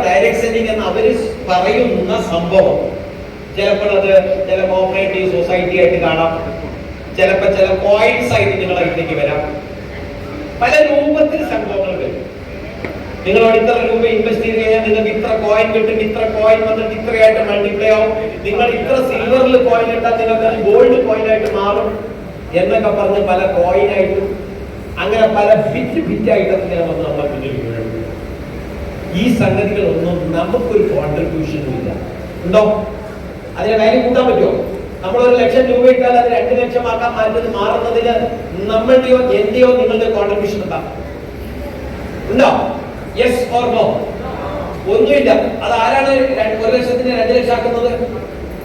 Direct selling എന്ന് അവർ പറയുന്ന സംഭവം ചിലപ്പോൾ അത് ചില കോപ്പറേറ്റീവ് സൊസൈറ്റി ആയിട്ട് കാണാം, ചിലപ്പോൾ ചില കോയിൻസ് ആയിട്ട് നിങ്ങളുടെ അടുത്തേക്ക് വരാം. പല രൂപത്തിൽ സംഭവങ്ങൾ വരും. നിങ്ങളോട് ഇത്ര രൂപ ഇൻവെസ്റ്റ് ചെയ്ത് കഴിഞ്ഞാൽ നിങ്ങൾക്ക് ഇത്ര കോയിൻ കിട്ടും, ഇത്ര കോയിൻ വന്നിട്ട് ഇത്രയായിട്ട് മൾട്ടിപ്ലൈ ആവും, നിങ്ങൾ ഇത്ര സിൽവറിൽ കോയിൻ ഇട്ടാൽ നിങ്ങൾക്ക് ഗോൾഡ് കോയിൻ ആയിട്ട് മാറും എന്നൊക്കെ പറഞ്ഞ് പല കോയിനായിട്ടും അങ്ങനെ പല ബിറ്റായിട്ടൊക്കെ ഇങ്ങനെ വന്ന് നമ്മളെ മുന്നിൽ വീഴും. ഈ സംഗതികളൊന്നും നമുക്കൊരു കോൺട്രിബ്യൂഷനും ഇല്ല. ഉണ്ടോ? അതിനെ വാല്യൂ കൂട്ടാൻ പറ്റുമോ? നമ്മൾ 1 ലക്ഷം രൂപ ഇട്ടാൽ അത് 2 ലക്ഷമാക്കാൻ മാറുന്നതിന് നമ്മളുടെയോ എന്റെയോ നിങ്ങളുടെ കോൺട്രിബ്യൂഷൻ ഉണ്ടാകും. ഉണ്ടോ? Yes or no? ഒന്നുമില്ല. അത് ആരാണ് 1 ലക്ഷത്തിന് 2 ലക്ഷം ആക്കുന്നത്?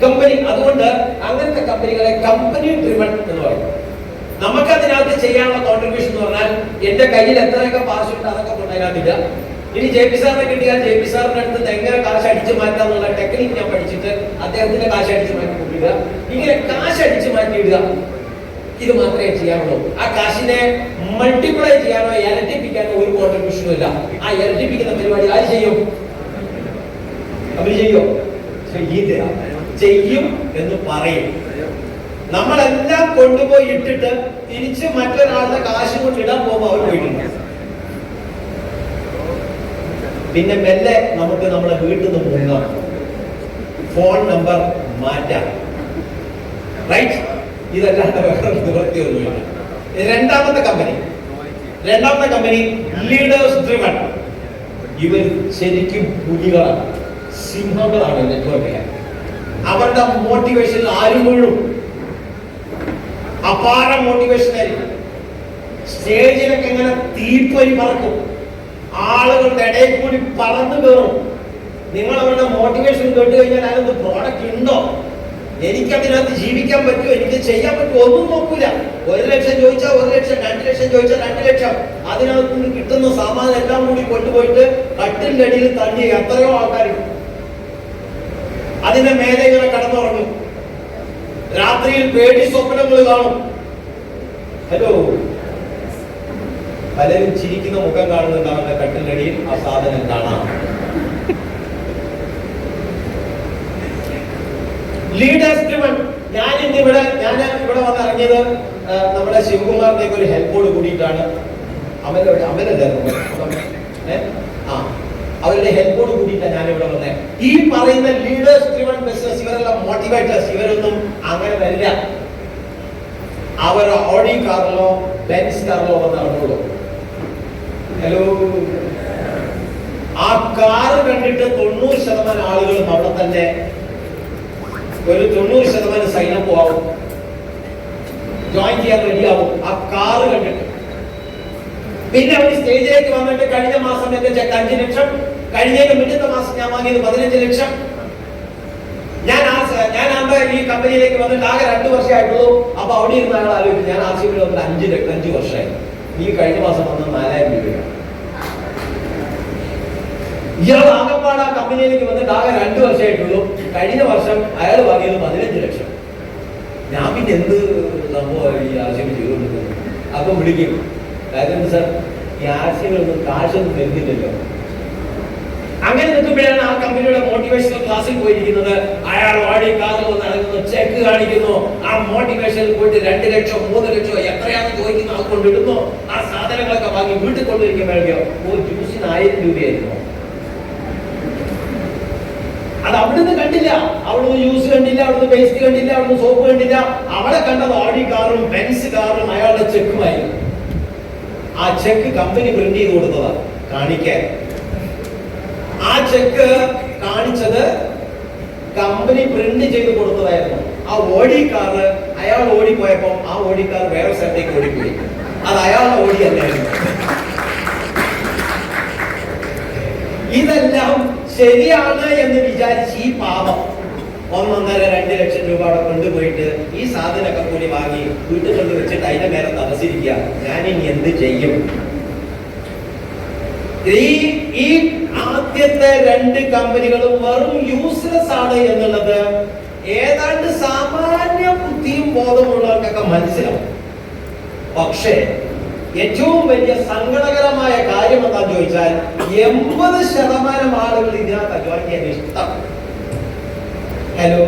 കമ്പനി. അതുകൊണ്ട് അങ്ങനത്തെ കമ്പനികളെ കമ്പനി ഡ്രിവൺ എന്ന് പറയും. നമുക്ക് അതിനകത്ത് ചെയ്യാനുള്ള കോൺട്രിബ്യൂഷൻ എന്ന് പറഞ്ഞാൽ എന്റെ കയ്യിൽ എത്രയൊക്കെ പാസ് ഉണ്ട് അതൊക്കെ കൊണ്ടതിനകത്തില്ല. ഇനി ജെ പി സാറിനെ കിട്ടിയാൽ ജെ പി സാറിന്റെ അടുത്ത് എങ്ങനെ കാശ് അടിച്ചു മാറ്റാം എന്നുള്ള ടെക്നിക്ക് ഞാൻ പഠിച്ചിട്ട് അദ്ദേഹത്തിന്റെ കാശ് അടിച്ചു മാറ്റി കൊണ്ടിടുക. ഇങ്ങനെ കാശ് അടിച്ചു മാറ്റിയിടുക, ഇത് മാത്രമേ ചെയ്യാനുള്ളൂ. ആ കാശിനെ മൾട്ടിപ്ലൈ ചെയ്യാനോ ഇരട്ടിപ്പിക്കാനോ ഒരു കോൺട്രിബ്യൂഷനും ഇല്ല. ആ ഇരട്ടിപ്പിക്കുന്ന പരിപാടി ആര് ചെയ്യും? അവര് ചെയ്യോ? ചെയ്യും എന്ന് പറയും. നമ്മളെല്ലാം കൊണ്ടുപോയി ഇട്ടിട്ട് തിരിച്ച് മറ്റൊരാളുടെ കാശ് കൊണ്ട് ഇടാൻ പോകുമ്പോൾ അവർ പോയിട്ടുണ്ട്. പിന്നെ മെല്ലെ നമുക്ക് നമ്മുടെ വീട്ടിൽ നിന്ന് മുങ്ങാം, ഫോൺ നമ്പർ മാറ്റാം. റൈറ്റ്? ഇതല്ലാണ്ട് വേറെ നിവൃത്തിയൊന്നുമില്ല. രണ്ടാമത്തെ കമ്പനി ലീഡേഴ്സ് ഡ്രിവൺ. ഇവർ ശരിക്കും പുലികളാണ്, സിംഹങ്ങളാണ്. നെറ്റ്വർക്കിൽ അവരുടെ മോട്ടിവേഷൻ ആരും വീഴും. അപാര മോട്ടിവേഷൻ ആയിരിക്കും. സ്റ്റേജിലൊക്കെ ഇങ്ങനെ തീപ്പൊരി പറക്കും, ആളുകളുടെ ഇടയിൽ കൂടി പറന്നു കയറും. നിങ്ങൾ അവരുടെ മോട്ടിവേഷൻ കേട്ട് കഴിഞ്ഞാൽ അതിനകത്ത് പ്രോഡക്റ്റ് ഉണ്ടോ, എനിക്കതിനകത്ത് ജീവിക്കാൻ പറ്റുമോ, എനിക്ക് ചെയ്യാൻ പറ്റുമോ, ഒന്നും നോക്കൂല. 1 ലക്ഷം ചോദിച്ചാൽ 1 ലക്ഷം, 2 ലക്ഷം ചോദിച്ചാൽ 2 ലക്ഷം. അതിനകത്ത് നിന്ന് കിട്ടുന്ന സാമാനം എല്ലാം കൂടി കൊണ്ടുപോയിട്ട് കട്ടിലിന്റെ അടിയിൽ തള്ളി എത്രയോ ആൾക്കാരുണ്ട്. അതിന്റെ മേലെ ഇങ്ങനെ കടന്നുറങ്ങും. രാത്രിയിൽ പേടി സ്വപ്നങ്ങൾ കാണും. ഹലോ, പലരും ചിരിക്കുന്ന മുഖം കാണുന്നുണ്ട് അവരുടെ കട്ടിലിന്റെ അടിയിൽ. ആ സാധനം കാണാം. Leaders driven. ഞാൻ ഇവിടെ വന്ന് ഇറങ്ങിയത് നമ്മുടെ ശിവകുമാറിന്റെ ഒരു ഹെൽപ്പോട് കൂടിയിട്ടാണ്. അവരുടെ ഹെൽപ്പോട് കൂടിയിട്ടാണ് ഞാൻ ഇവിടെ വന്നത്. ഈ പറയുന്ന ലീഡേഴ്സ് ഡ്രിവൺ ബിസിനസ്, ഇവരെല്ലാം മോട്ടിവേറ്റേഴ്സ്. ഇവരൊന്നും അങ്ങനെ വരില്ല. അവർ ഓഡി കാറിലോ ബെൻസ് കാറിലോ വന്ന് ഇറങ്ങുള്ളൂ. ഹലോ, ആ കാറ് കണ്ടിട്ട് 90% ആളുകളും അവിടെ തന്നെ ഒരു 90% സൈനപ്പ് ആവും, ജോയിൻ ചെയ്യാൻ റെഡിയാവും ആ കാറ് കണ്ടിട്ട്. പിന്നെ അവർ സ്റ്റേജിലേക്ക് വന്നിട്ട് കഴിഞ്ഞ മാസം എന്റെ ചെക്ക് 5 ലക്ഷം, കഴിഞ്ഞതിന് മുന്നത്തെ മാസം ഞാൻ വാങ്ങിയത് 15 ലക്ഷം. ഞാൻ ഈ കമ്പനിയിലേക്ക് വന്നിട്ട് ആകെ 2 വർഷമായിട്ടുള്ളൂ. അപ്പൊ അവിടെ ഇരുന്ന ആൾ ആലോചിച്ചു, ഞാൻ RCB വന്നിട്ട് 5 വർഷമായി. ഈ കഴിഞ്ഞ മാസം വന്നത് 4000 രൂപയാണ്. ഇയാൾ ആകപ്പാട് ആ കമ്പനിയിലേക്ക് വന്നിട്ട് ആകെ 2 വർഷമായിട്ടുള്ളൂ. കഴിഞ്ഞ വർഷം അയാൾ വാങ്ങിയത് 15 ലക്ഷം. ഞാൻ പിന്നെ എന്ത് സംഭവം ഈ RCB ചെയ്തുകൊണ്ടിരുന്നത്? അപ്പം വിളിക്കും, കാര്യം സാർ ഈ RCB കാശൊന്നും തരുന്നില്ലല്ലോ. അങ്ങനെ നിൽക്കുമ്പോഴാണ് ആ കമ്പനിയുടെ മോട്ടിവേഷണൽ ക്ലാസ്സിൽ പോയിരിക്കുന്നത്. അയാൾ ഓടി കാറിൽ നടക്കുന്നു, ചെക്ക് കാണിക്കുന്നു. ആ മോട്ടിവേഷനിൽ പോയിട്ട് 2 ലക്ഷം 3 ലക്ഷം എത്രയാണെന്ന് ചോദിക്കുന്നു. അത് കൊണ്ടിടുന്നു. ആ സാധനങ്ങളൊക്കെ വാങ്ങി വീട്ടിൽ കൊണ്ടുവരിക്കുമ്പോഴേക്കോ ഒരു ജ്യൂസിന് 1000 രൂപയായിരുന്നു. അത് അവിടുന്ന് കണ്ടില്ല, അവിടുന്ന് ജ്യൂസ് കണ്ടില്ല, അവിടുന്ന് പേസ്റ്റ് കണ്ടില്ല, അവിടുന്ന് സോപ്പ് കണ്ടില്ല. അവിടെ കണ്ടത് ഓഡി കാറും ബെൻസ് കാറും അയാളുടെ ചെക്കുമായിരുന്നു. ആ ചെക്ക് കമ്പനി പ്രിന്റ് ചെയ്ത് കൊടുത്തതാ കാണിക്കാൻ. ആ ചെക്ക് കാണിച്ചത് കമ്പനി പ്രിന്റ് ചെയ്ത് കൊടുത്തതായിരുന്നു. ആ ഓഡി കാറ് അയാൾ ഓടിപ്പോയപ്പോ ആ ഓഡി കാർ വേറെ സ്ഥലത്തേക്ക് ഓടിപ്പോയി. അത് അയാളുടെ ഓടി അല്ലായിരുന്നു. ഇതെല്ലാം ശരിയാണ് എന്ന് വിചാരിച്ച് ഈ പാപം 1.5-2 ലക്ഷം രൂപ അവിടെ കൊണ്ടുപോയിട്ട് ഈ സാധനമൊക്കെ കൂടി വാങ്ങി വീട്ടിൽ കൊണ്ട് വെച്ചിട്ട് അതിന്റെ മേലെ തപസിരിക്കുക. ഞാനിനി എന്ത് ചെയ്യും? ഈ ആദ്യത്തെ 2 കമ്പനികളും വെറും യൂസ്ലെസ് ആണ് എന്നുള്ളത് ഏതാണ്ട് സാമാന്യ ബുദ്ധിയും ബോധമുള്ളവർക്കൊക്കെ മനസ്സിലാവും. പക്ഷേ ഏറ്റവും വലിയ സങ്കടകരമായ കാര്യം എന്താണെന്ന് ചോദിച്ചാൽ 80% ആളുകൾ ഇതിനകത്ത് ജോയിൻ ചെയ്യാൻ ഇഷ്ടം. ഹലോ,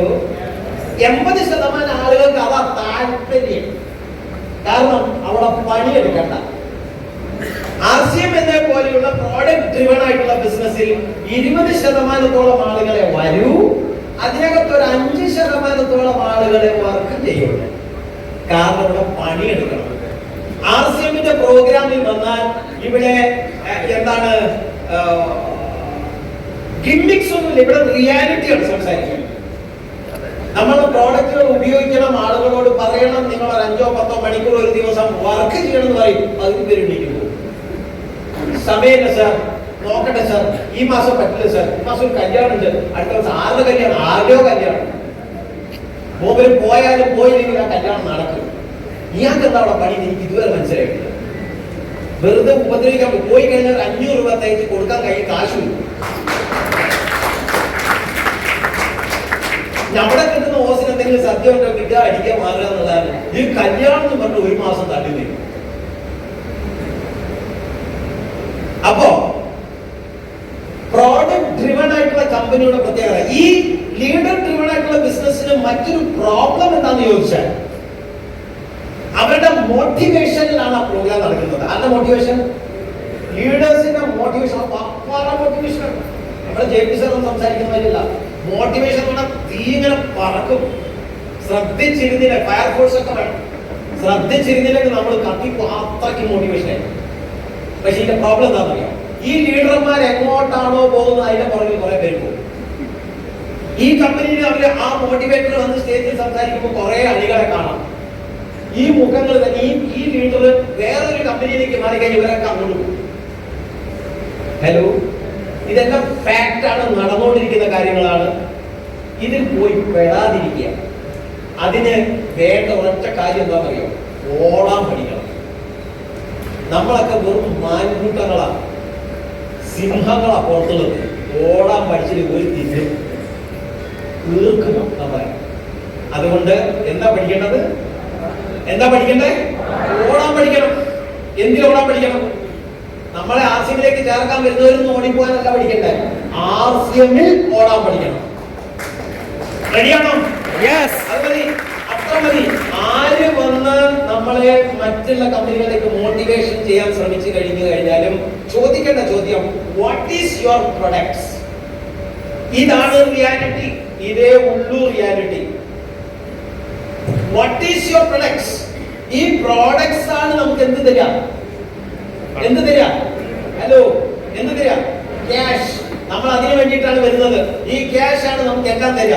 80% ആളുകൾക്ക് അതാ താല്പര്യം. കാരണം അവിടെ പണിയെടുക്കണ്ട. RCM എന്നെ പോലെയുള്ള പ്രോഡക്റ്റ് ഡ്രിവൺ ആയിട്ടുള്ള ബിസിനസ്സിൽ 20% ആളുകളെ വരൂ, അതിനകത്ത് ഒരു 5% ആളുകളെ വർക്ക് ചെയ്യുള്ളൂ. കാരണം ഇവിടെ പണിയെടുക്കണം. RCMന്റെ പ്രോഗ്രാമിൽ വന്നാൽ ഇവിടെ എന്താണ് ഗിമ്മിക്സ് ഒന്നുമില്ല. ഇവിടെ റിയാലിറ്റിയാണ് സംസാരിക്കുന്നത്. നമ്മൾ പ്രോഡക്റ്റുകൾ ഉപയോഗിക്കണം, ആളുകളോട് പറയണം നിങ്ങൾ ഒരു 5-10 മണിക്കൂർ ഒരു ദിവസം വർക്ക് ചെയ്യണം എന്ന് പറയും. 10 പേര് എണീറ്റ് പോകും. സമയമില്ല സാർ, നോക്കട്ടെ സാർ, ഈ മാസം പറ്റില്ല സാർ, ഈ മാസം ഒരു കല്യാണം ഉണ്ട്, അടുത്ത ദിവസം ആരുടെ കല്യാണം, ആരോ കല്യാണം. മൂപ്പര് പോയാലും പോയില്ലെങ്കിൽ ആ കല്യാണം നടക്കും. ഇയാൾക്ക് എന്താ അവിടെ പണി എനിക്ക് ഇതുവരെ മനസ്സിലായിട്ടില്ല. വെറുതെ ഉപദ്രവിക്കാൻ പോയി കഴിഞ്ഞാൽ 500 രൂപ തയ്ച്ച് കൊടുക്കാൻ കഴിയും കാശുമില്ല. നമ്മുടെ കിട്ടുന്ന ഓസിന് എന്തെങ്കിലും സദ്യ ഉണ്ടോ കിട്ടുക, അടിക്കാൻ മാറുക എന്നുള്ളതാണ്. ഈ കല്യാണം എന്ന് പറഞ്ഞ് 1 മാസം തള്ളി വരും. അപ്പോ പ്രോഡക്റ്റ് ഡ്രിവൺ ആയിട്ടുള്ള കമ്പനിയുടെ പ്രത്യേകത, ഈ ലീഡർ ഡ്രിവൺ ആയിട്ടുള്ള ബിസിനസ്സിന് മറ്റൊരു പ്രോബ്ലം എന്താണെന്ന് ചോദിച്ചാൽ അവരുടെ മോട്ടിവേഷനിലാണ് ആ പ്രോഗ്രാം നടക്കുന്നത്. ആരുടെ മോട്ടിവേഷൻ? ലീഡേഴ്സിന്റെ മോട്ടിവേഷൻ. മോട്ടിവേഷൻ നമ്മുടെ JP സാർ ഒന്നും സംസാരിക്കുന്ന കാര്യമില്ല. മോട്ടിവേഷൻ തീ ഇങ്ങനെ പറക്കും. ശ്രദ്ധിച്ചിരുന്നില്ല, ഫയർഫോഴ്സ് ഒക്കെ വേണം. ശ്രദ്ധിച്ചിരുന്നില്ലെങ്കിൽ നമ്മൾ കത്തിപ്പോ അത്രയ്ക്ക് മോട്ടിവേഷൻ ആയി. പക്ഷെ ഇതിന്റെ പ്രോബ്ലം എന്താണെന്നറിയാം? ഈ ലീഡർമാർ എങ്ങോട്ടാണോ പോകുന്നത് അതിന്റെ പുറകിൽ കുറെ പേര് പോകും. ഈ കമ്പനിയിൽ അവര് ആ മോട്ടിവേറ്റർ വന്ന് സ്റ്റേജിൽ സംസാരിക്കുമ്പോൾ കുറെ അണികളെ കാണാം. ഈ മുഖങ്ങൾ തന്നെ ഈ ലീഡർ വേറൊരു കമ്പനിയിലേക്ക് മാറി കഴിഞ്ഞാൽ ഇവരൊക്കെ അങ്ങോട്ട് പോകും. ഹലോ, ഇതെല്ലാം ഫാക്റ്റ് ആണ്, നടന്നുകൊണ്ടിരിക്കുന്ന കാര്യങ്ങളാണ്. ഇതിൽ പോയി പെടാതിരിക്കുക. അതിന് വേണ്ട ഒരൊറ്റ കാര്യം എന്താണെന്നറിയോ? ഓടാൻ പഠിക്കണം. നമ്മളൊക്കെ വെറും മാൻകൂട്ടങ്ങളാ, സിംഹങ്ങളാ പുറത്തുള്ളത്. ഓടാൻ പഠിച്ചിട്ട് ഒരു തിന്നും തീർക്കും നമ്മളെ. അതുകൊണ്ട് എന്താ പഠിക്കേണ്ടത്? എന്താ പഠിക്കണ്ടേ? ഓടാൻ പഠിക്കണം. എന്തിനോടാൻ പഠിക്കണം? നമ്മളെ RCMലേക്ക് ചേർക്കാൻ വരുന്നവരൊന്നും ഓടിപ്പോകാനല്ല പഠിക്കണ്ടേ, RCMൽ ഓടാൻ പഠിക്കണം. റെഡിയാണോ? അത് മതി, അത്ര മതി. ആര് വന്ന് നമ്മളെ മറ്റുള്ള കമ്പനികളിലേക്ക് മോട്ടിവേഷൻ ചെയ്യാൻ ശ്രമിച്ചു കഴിഞ്ഞാലും ചോദിക്കേണ്ട ചോദ്യം, വാട്ട് ഈസ് യുവർ പ്രൊഡക്ട്സ്? ഇതാണ് റിയാലിറ്റി. ഇതേ ഉള്ളൂ reality. What is your products? ഈ പ്രോഡക്ട്സ് ആണ് നമുക്ക് എന്ത് തരിക? എന്ത് തരിക? ഹലോ, എന്ത് തരിക? ക്യാഷ്. നമ്മൾ അതിനു വേണ്ടിയിട്ടാണ് വരുന്നത്. ഈ ക്യാഷ് ആണ് നമുക്ക് എല്ലാം തരിക.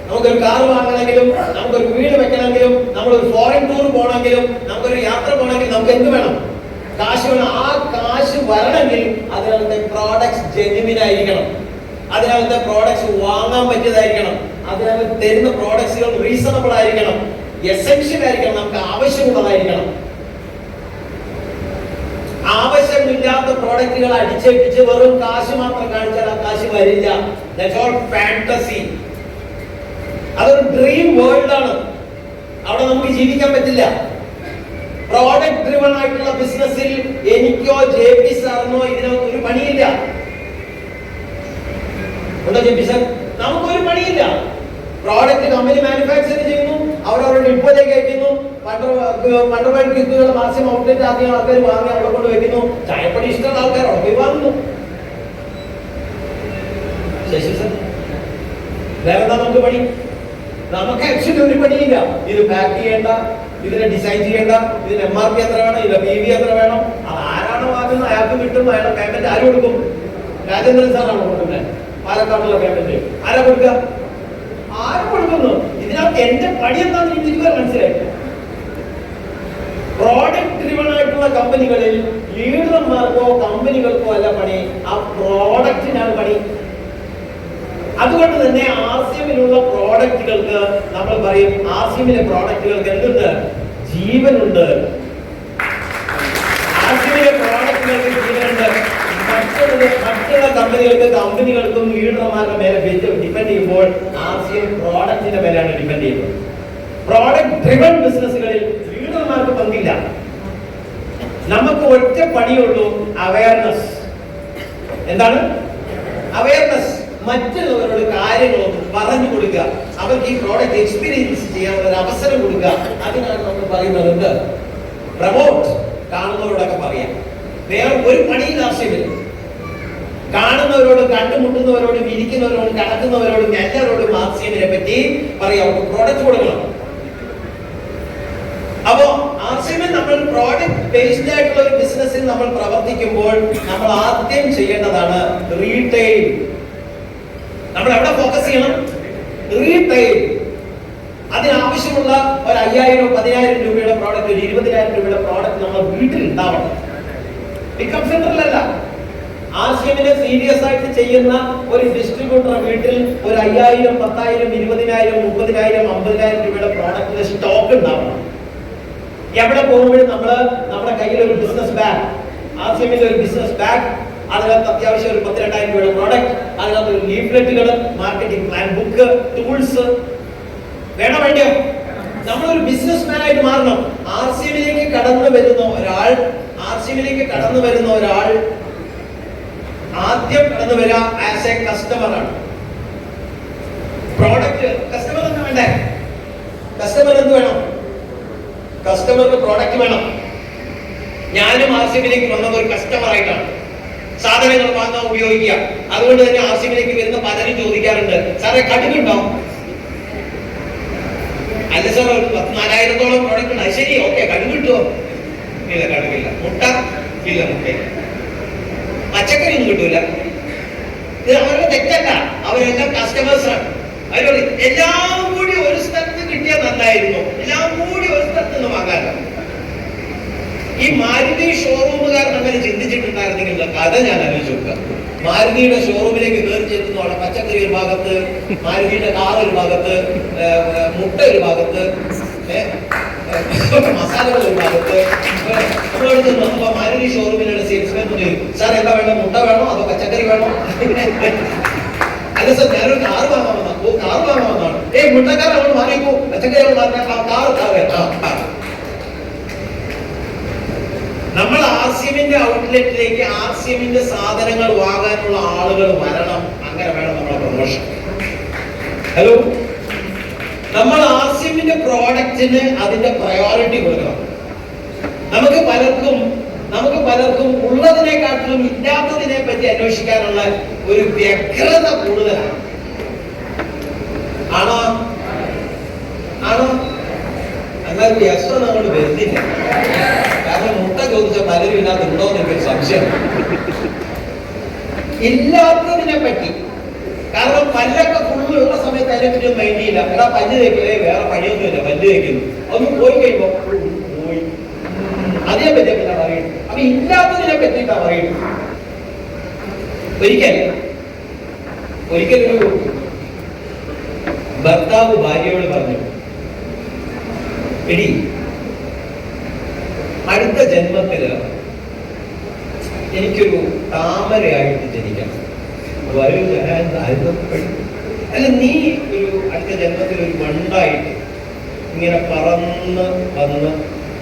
നമുക്കൊരു കാർ വാങ്ങണമെങ്കിലും, നമുക്കൊരു വീട് വെക്കണമെങ്കിലും, നമ്മളൊരു ഫോറിൻ ടൂർ പോകണമെങ്കിലും, നമുക്കൊരു യാത്ര പോകണമെങ്കിൽ നമുക്ക് എന്ത് വേണം? കാശ് വേണം. ആ കാശ് വരണമെങ്കിൽ അതിനകത്തെ പ്രോഡക്ട്സ് ജെന്യുവിൻ ആയിരിക്കണം. അതിനകത്തെ പ്രോഡക്ട്സ് വാങ്ങാൻ പറ്റിയതായിരിക്കണം. അതിനകത്ത് തരുന്ന പ്രോഡക്ട്സുകൾ റീസണബിൾ ആയിരിക്കണം, എസെൻഷ്യൽ ആയിരിക്കണം, നമുക്ക് ആവശ്യമുള്ളതായിരിക്കണം. ആവശ്യമില്ലാത്ത പ്രോഡക്റ്റുകൾ അടിച്ചേൽപ്പിച്ച് വെറും കാശ് മാത്രം കാണിച്ചാൽ ആ കാശ് വരില്ല. That's all fantasy. അതൊരു ഡ്രീം വേൾഡ് ആണ്. അവിടെ നമുക്ക് ജീവിക്കാൻ പറ്റില്ല. പ്രോഡക്റ്റ് ഡ്രിവൺ ആയിട്ടുള്ള ബിസിനസ്സിൽ എനിക്കോ JP സാറിനോ ഇതിനകത്ത് ഒരു പണിയില്ല. ഉണ്ടോ JP സാർ? നമുക്കൊരു പണിയില്ല. പ്രോഡക്റ്റ് കമ്പനി മാനുഫാക്ചർ ചെയ്യുന്നു, അവരവരുടെ ഡിപ്പോയിലേക്ക് അയക്കുന്നു. പണ്ടുപണ്ട് കിറ്റുകൾ മാക്സിമം ഔട്ട്ലെറ്റ് ആദ്യം ആൾക്കാർ വാങ്ങി അവിടെ കൊണ്ട് വെക്കുന്നു. ചായപ്പടി ഇഷ്ടമുള്ള ആൾക്കാർ അവിടെ പോയി വാങ്ങുന്നു. ശശി സാർ, വേറെ എന്താ നമുക്ക് പണി? നമുക്ക് ആക്ച്വലി ഒരു പണിയില്ല. ഇത് പാക്ക് ചെയ്യേണ്ട, ഇതിനെ ഡിസൈൻ ചെയ്യേണ്ട, ഇതിന് MRP എത്ര വേണം, ഇതിന്റെ PV എത്ര വേണം, അത് ആരാണോ വാങ്ങുന്നത് അയാൾക്ക് കിട്ടും. അയാളുടെ പേയ്മെന്റ് ആര് കൊടുക്കും? രാജേന്ദ്രൻ സാറാണോ കൊടുക്കുന്നത്? പാലക്കാട്ടുള്ള പേയ്മെന്റ് ആരാ കൊടുക്കുക? ആര് കൊടുക്കുന്നു? ഇതിനകത്ത് എന്റെ പണി എന്താണെന്ന് എനിക്ക് ഇതുവരെ മനസ്സിലായി. പ്രോഡക്റ്റ് ഡ്രിവൺ ആയിട്ടുള്ള കമ്പനികളിൽ ലീഡർമാർക്കോ കമ്പനികൾക്കോ അല്ല പണി, ആ പ്രോഡക്റ്റിനാണ് പണി. അതുകൊണ്ട് തന്നെ RCMലുള്ള പ്രോഡക്റ്റുകൾക്ക് നമ്മൾ പറയും, RCMലെ പ്രോഡക്റ്റുകൾക്ക് എന്തുണ്ട്? ജീവനുണ്ട്. RCMലെ പ്രോഡക്റ്റുകൾക്ക് ജീവനുണ്ട്. മറ്റുള്ള കമ്പനികൾക്കും ലീഡർമാരുടെ മേലെ ഡിപ്പെൻഡ് ചെയ്യുമ്പോൾ RCM പ്രോഡക്റ്റിന്റെ മേലെയാണ് ഡിപ്പെൻഡ് ചെയ്യുന്നത്. പ്രോഡക്റ്റ് ഡ്രിവൺ ബിസിനസ്സുകളിൽ ലീഡർമാർക്ക് പങ്കില്ല. നമുക്ക് ഒറ്റ പണിയുള്ളൂ, അവയർനെസ്. എന്താണ് അവയർനെസ്? മറ്റുള്ളവരോട് കാര്യങ്ങളൊന്നും പറഞ്ഞു കൊടുക്കുക, അവർക്ക് ഈ പ്രോഡക്റ്റ് എക്സ്പീരിയൻസ് ചെയ്യാനുള്ള ഒരു അവസരം കൊടുക്കുക. അതിനാണ് നമ്മൾ പറയുന്നത് എന്ത്? പ്രമോട്ട്. കാണുന്നവരോടൊക്കെ പറയാം. വേറെ ഒരു പണിയും ആവശ്യമില്ല. കാണുന്നവരോട്, കണ്ടുമുട്ടുന്നവരോട്, ഇരിക്കുന്നവരോട്, കടക്കുന്നവരോടും എല്ലാവരോടും ആർസിഎമ്മിനെ പറ്റി പറയാം, പ്രോഡക്റ്റ് കൊടുക്കണം. അപ്പോ ആർസിഎമ്മിൽ നമ്മൾ പ്രോഡക്റ്റ് ബേസ്ഡ് ആയിട്ടുള്ള ഒരു ബിസിനസ്സിൽ നമ്മൾ പ്രവർത്തിക്കുമ്പോൾ നമ്മൾ ആദ്യം ചെയ്യേണ്ടതാണ് റീറ്റെയിൽ. നമ്മൾ എവിടെ ഫോക്കസ് ചെയ്യണം? റീറ്റെയിൽ. അതിനാവശ്യമുള്ള ഒരു 5000-10,000 രൂപയുടെ പ്രോഡക്റ്റ്, ഒരു 20,000 രൂപയുടെ പ്രോഡക്റ്റ് നമ്മൾ വീട്ടിൽ ഉണ്ടാവണം. പിക്കപ്പ് സെന്ററിലല്ല. ആർസിഎമ്മിനെ സീരിയസ് ആയിട്ട് ചെയ്യുന്ന ഒരു ഡിസ്ട്രിബ്യൂട്ടർ വീട്ടിൽ ഒരു 5000, 10,000, 20,000, 30,000, 50,000 രൂപയുടെ പ്രോഡക്റ്റിന്റെ സ്റ്റോക്ക് ഉണ്ടാവണം. എവിടെ പോകുമ്പോഴും നമ്മുടെ കയ്യിൽ ഒരു ബിസിനസ് ബാഗ്, ആർസിഎമ്മിന്റെ ഒരു ബിസിനസ് ബാഗ്, അതിനകത്ത് അത്യാവശ്യം ഒരു 12,000 രൂപയുടെ പ്രോഡക്റ്റ്, അതിനകത്ത് ഒരു ലീഫ്ലെറ്റുകൾ, മാർക്കറ്റിംഗ് പ്ലാൻ ബുക്ക്, ടൂൾസ് വേണോ വേണ്ടിയോ? നമ്മളൊരു ബിസിനസ് മാൻ ആയിട്ട് മാറണം. ആർസിഎമ്മിലേക്ക് കടന്നു വരുന്ന ഒരാൾ ആദ്യം കടന്നു വരാം ആസ് എ കസ്റ്റമർ ആണ്. പ്രോഡക്റ്റ് കസ്റ്റമർ എന്ന് വേണ്ടേ? കസ്റ്റമർ എന്ത് വേണം? കസ്റ്റമർക്ക് പ്രോഡക്റ്റ് വേണം. ഞാനും ആർസിഎമ്മിലേക്ക് വന്നത് ഒരു കസ്റ്റമർ ആയിട്ടാണ്. സാധനങ്ങൾ വാങ്ങാൻ ഉപയോഗിക്കുക. അതുകൊണ്ട് തന്നെ ആർസിഎമ്മിലേക്ക് വരുന്ന പലരും ചോദിക്കാറുണ്ട്, സാറേ കടുകുണ്ടോ? അല്ല സാർ, ഒരു 4,000-ഓളം പ്രോഡക്റ്റ് ഉണ്ട്. ശരി, ഓക്കെ, കടുക് കിട്ടുമോ? ഇല്ല, കടുകില്ല. മുട്ട ഇല്ല, മുട്ടയില്ല. പച്ചക്കറി ഒന്നും കിട്ടൂല. ഇത് അവരുടെ തെറ്റല്ല, അവരെല്ലാം കസ്റ്റമേഴ്സാണ്. അവരോട് എല്ലാം കൂടി ഒരു സ്ഥലത്ത് കിട്ടിയാൽ നന്നായിരുന്നു, എല്ലാം കൂടി ഒരു സ്ഥലത്ത് നിന്ന് വാങ്ങാനോ. ഈ മാരുതി ഷോറൂമുകാരൻ അങ്ങനെ ചിന്തിച്ചിട്ടുണ്ടായിരുന്നെങ്കിൽ കഥ ഞാൻ ആലോചിച്ച് നോക്കുക. മാരുതിയുടെ ഷോറൂമിലേക്ക് കയറി ചെല്ലുന്നു, അവിടെ പച്ചക്കറി ഒരു ഭാഗത്ത്, മാരുതിയുടെ കാർ ഒരു ഭാഗത്ത്, മുട്ട ഒരു ഭാഗത്ത്, മസാലകൾ ഒരു ഭാഗത്ത്. അപ്പൊ മാരുതി ഷോറൂമിലുള്ള സെയിൽസ്മാൻ ചോദിക്കും, സാർ എന്താ വേണം? മുട്ട വേണോ അതോ പച്ചക്കറി വേണോ? അല്ല സാർ, ഞാനൊരു കാർ വാങ്ങാൻ വന്നാ. ഓ, കാർ വാങ്ങാൻ വന്നാണ്. മുട്ടക്കാരൻ അവൾ മാറിക്കോ, പച്ചക്കറി അവൾ മാറിയാൽ കാർ. നമ്മൾ ആർസിഎമ്മിന്റെ ഔട്ട്ലെറ്റിലേക്ക് ആർസിഎമ്മിന്റെ സാധനങ്ങൾ വാങ്ങാനുള്ള ആളുകൾ വരണം. അങ്ങനെ വേണം നമ്മുടെ പ്രൊമോഷൻ. ഹലോ, നമ്മൾ ആർസിഎമ്മിന്റെ പ്രോഡക്റ്റിന് അതിന്റെ പ്രയോറിറ്റി കൊടുക്കണം. നമുക്ക് പലർക്കും ഉള്ളതിനെക്കാട്ടിലും ഇല്ലാത്തതിനെ പറ്റി അന്വേഷിക്കാനുള്ള ഒരു വ്യഗ്രത കൂടുതലാണ്. ആണോ? എന്നാൽ വ്യസനം അങ്ങോട്ട് വരുന്നില്ല. കാരണം മുട്ട ചോദിച്ച പലരും ഇതിനകത്ത് ഉണ്ടോ എന്നൊരു സംശയം. ഇല്ലാത്തതിനെ പറ്റി. കാരണം പല്ലൊക്കെ ഫുള്ളുള്ള സമയത്ത് അതിനെ പറ്റി ഒന്നും മൈൻഡ് ചെയ്യില്ല. എടാ പല്ല് തേക്കില്ലേ, വേറെ പണിയൊന്നുമില്ല, പല്ല് തേക്കുന്നു. ഒന്ന് പോയി കഴിയുമ്പോ പോയി അതിനെ പറ്റിയൊക്കെ പറയുന്നു. അപ്പൊ ഇല്ലാത്തതിനെ പറ്റിയിട്ടാ പറയുന്നു. ഒരിക്കലൊരു ഭർത്താവ് ഭാര്യയോട് പറഞ്ഞു, എടി അടുത്ത ജന്മത്തില് എനിക്കൊരു താമരയായിട്ട് ജനിക്കണം. അല്ല, നീ ഒരു അടുത്ത ജന്മത്തിൽ ഒരു വണ്ടായിട്ട് ഇങ്ങനെ പറന്ന് വന്ന്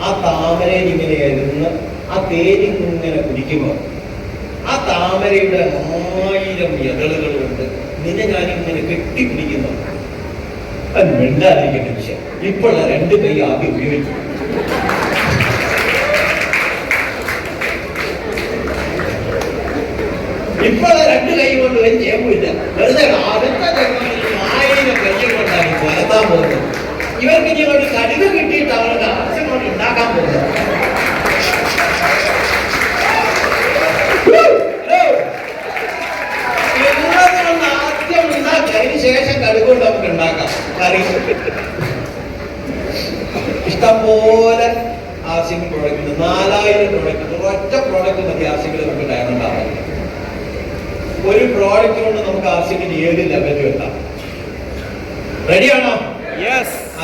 ആ താമരയിൽ ഇങ്ങനെ ഇരുന്ന് ആ തേരിങ്ങനെ കുടിക്കുമ്പോൾ ആ താമരയുടെ 1000 ഇതളുകൾ കൊണ്ട് നിന്നെ ഞാനിങ്ങനെ കെട്ടിപ്പിടിക്കുന്നു. അത് മിണ്ടാതിരിക്കുന്ന വിഷയം. ഇപ്പോഴുള്ള 2 കൈ ആദ്യം ഉപയോഗിച്ചു. ഇപ്പോഴുള്ള 2 കൈ കൊണ്ട് ഒരു ചെയ്യുമില്ല. വെറുതെ അടുത്ത 1000 കൈ കൊണ്ടാണ് വളർത്താൻ പോകുന്നത്. ഇവർക്ക് ഇനി ഒരു കടുക് കിട്ടിയിട്ട് അവരുടെ ആവശ്യം കൊണ്ട് ഉണ്ടാക്കാൻ പോകുന്നത്. ആദ്യം ഉണ്ടാക്കി, അതിന് ശേഷം കടുക് കൊണ്ട് നമുക്ക് ഉണ്ടാക്കാം കറി. ഇഷ്ടംപോലെ ആർസിഎം പ്രോഡക്റ്റ്, 4000 പ്രോഡക്റ്റ്, ഒറ്റ പ്രോഡക്റ്റ് മതി ആർസിഎമ്മിൽ നമുക്ക് ഡയമണ്ട് ആവാൻ. ഒരു പ്രോഡക്റ്റ് കൊണ്ട് നമുക്ക് ആർസിഎമ്മിന് ഏത് ലെവലിൽ എത്താം. റെഡിയാണോ?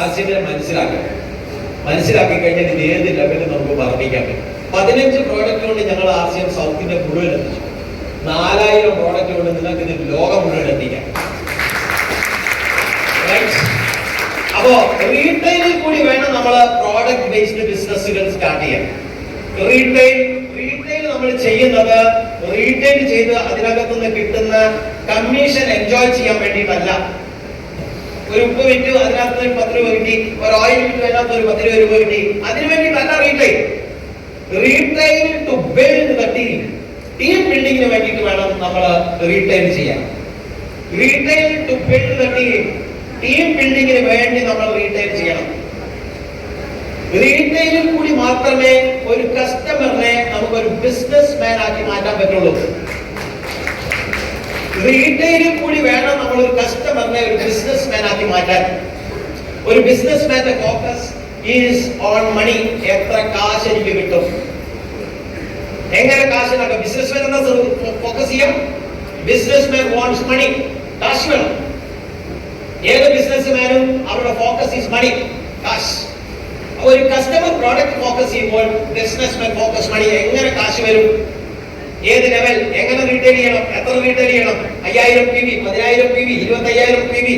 ആർസിഎമ്മിനെ മനസ്സിലാക്കി കഴിഞ്ഞാൽ ഇത് ഏത് ലെവലിൽ നമുക്ക് വർദ്ധിക്കാൻ പറ്റും. 15 പ്രോഡക്റ്റ് കൊണ്ട് ഞങ്ങൾ ആർസിഎം സൗത്തിന്റെ മുഴുവൻ എത്തിച്ചു. 4000 പ്രോഡക്റ്റ് കൊണ്ട് നിങ്ങൾക്ക് ഇത് ലോകം മുഴുവൻ എത്തിക്കാം. അപ്പോ റീറ്റെയിലിൽ കൂടി വേണം നമ്മൾ പ്രോഡക്റ്റ് ബേസ്ഡ് ബിസിനസ്സുകൾ സ്റ്റാർട്ട് ചെയ്യാൻ. റീറ്റെയിൽ നമ്മൾ ചെയ്യുന്നത് റീറ്റെയിൽ ചെയ്ത് അതിനകത്ത് നിന്ന് കിട്ടുന്ന കമ്മീഷൻ എൻജോയ് ചെയ്യാൻ വേണ്ടിയിട്ടല്ല. ഒരു ഉപ്പ് വിറ്റ് അതിനകത്ത് 10 രൂപ കിട്ടി, ഒരു ഓയിൽ വിറ്റ് അതിനകത്ത് ഒരു 10 രൂപ കിട്ടി, അതിനു വേണ്ടിയിട്ടല്ല retail. Retail to build the team ബിൽഡിങ്ങിന് വേണ്ടിയിട്ട് വേണം നമ്മൾ റീറ്റെയിൽ ചെയ്യാൻ. Retail to build the team ബിൽഡിങ്ങിന് വേണ്ടി നമ്മൾ റീറ്റെയിൽ ചെയ്യണം. റീറ്റെയിലിൽ കൂടി മാത്രമേ ഒരു കസ്റ്റമറിനെ നമുക്കൊരു ബിസിനസ് മാൻ ആക്കി മാറ്റാൻ പറ്റുള്ളൂ. റീറ്റെയിലിൽ കൂടി വേണം നമ്മൾ ഒരു കസ്റ്റമറിനെ ഒരു ബിസിനസ് മാൻ ആക്കി മാറ്റാൻ. ഒരു ബിസിനസ് മാന്റെ ഫോക്കസ് ഈസ് ഓൺ മണി. എത്ര കാശ് എനിക്ക് കിട്ടും, എങ്ങനെ കാശ് ഉണ്ടാക്കാം. ബിസിനസ് മാൻ എന്താ ഫോക്കസ് ചെയ്യാം? ബിസിനസ് മാൻ വാണ്ട്സ് മണി. കാശ് വേണം. ഏത് ബിസിനസ് മാനും അവരുടെ ഫോക്കസ് ഈസ് മണി, കാശ്. ഒരു കസ്റ്റമർ പ്രോഡക്റ്റ് ഫോക്കസ് ചെയ്യുമ്പോൾ ബിസിനസ് മാൻ ഫോക്കസ് മണി. എങ്ങനെ കാശ് വരും, ഏത് ലെവൽ, എങ്ങനെ റീറ്റെയിൽ ചെയ്യണം, എത്ര റീറ്റെയിൽ ചെയ്യണം, 5000 PV, 10000 PV, 25000 PV,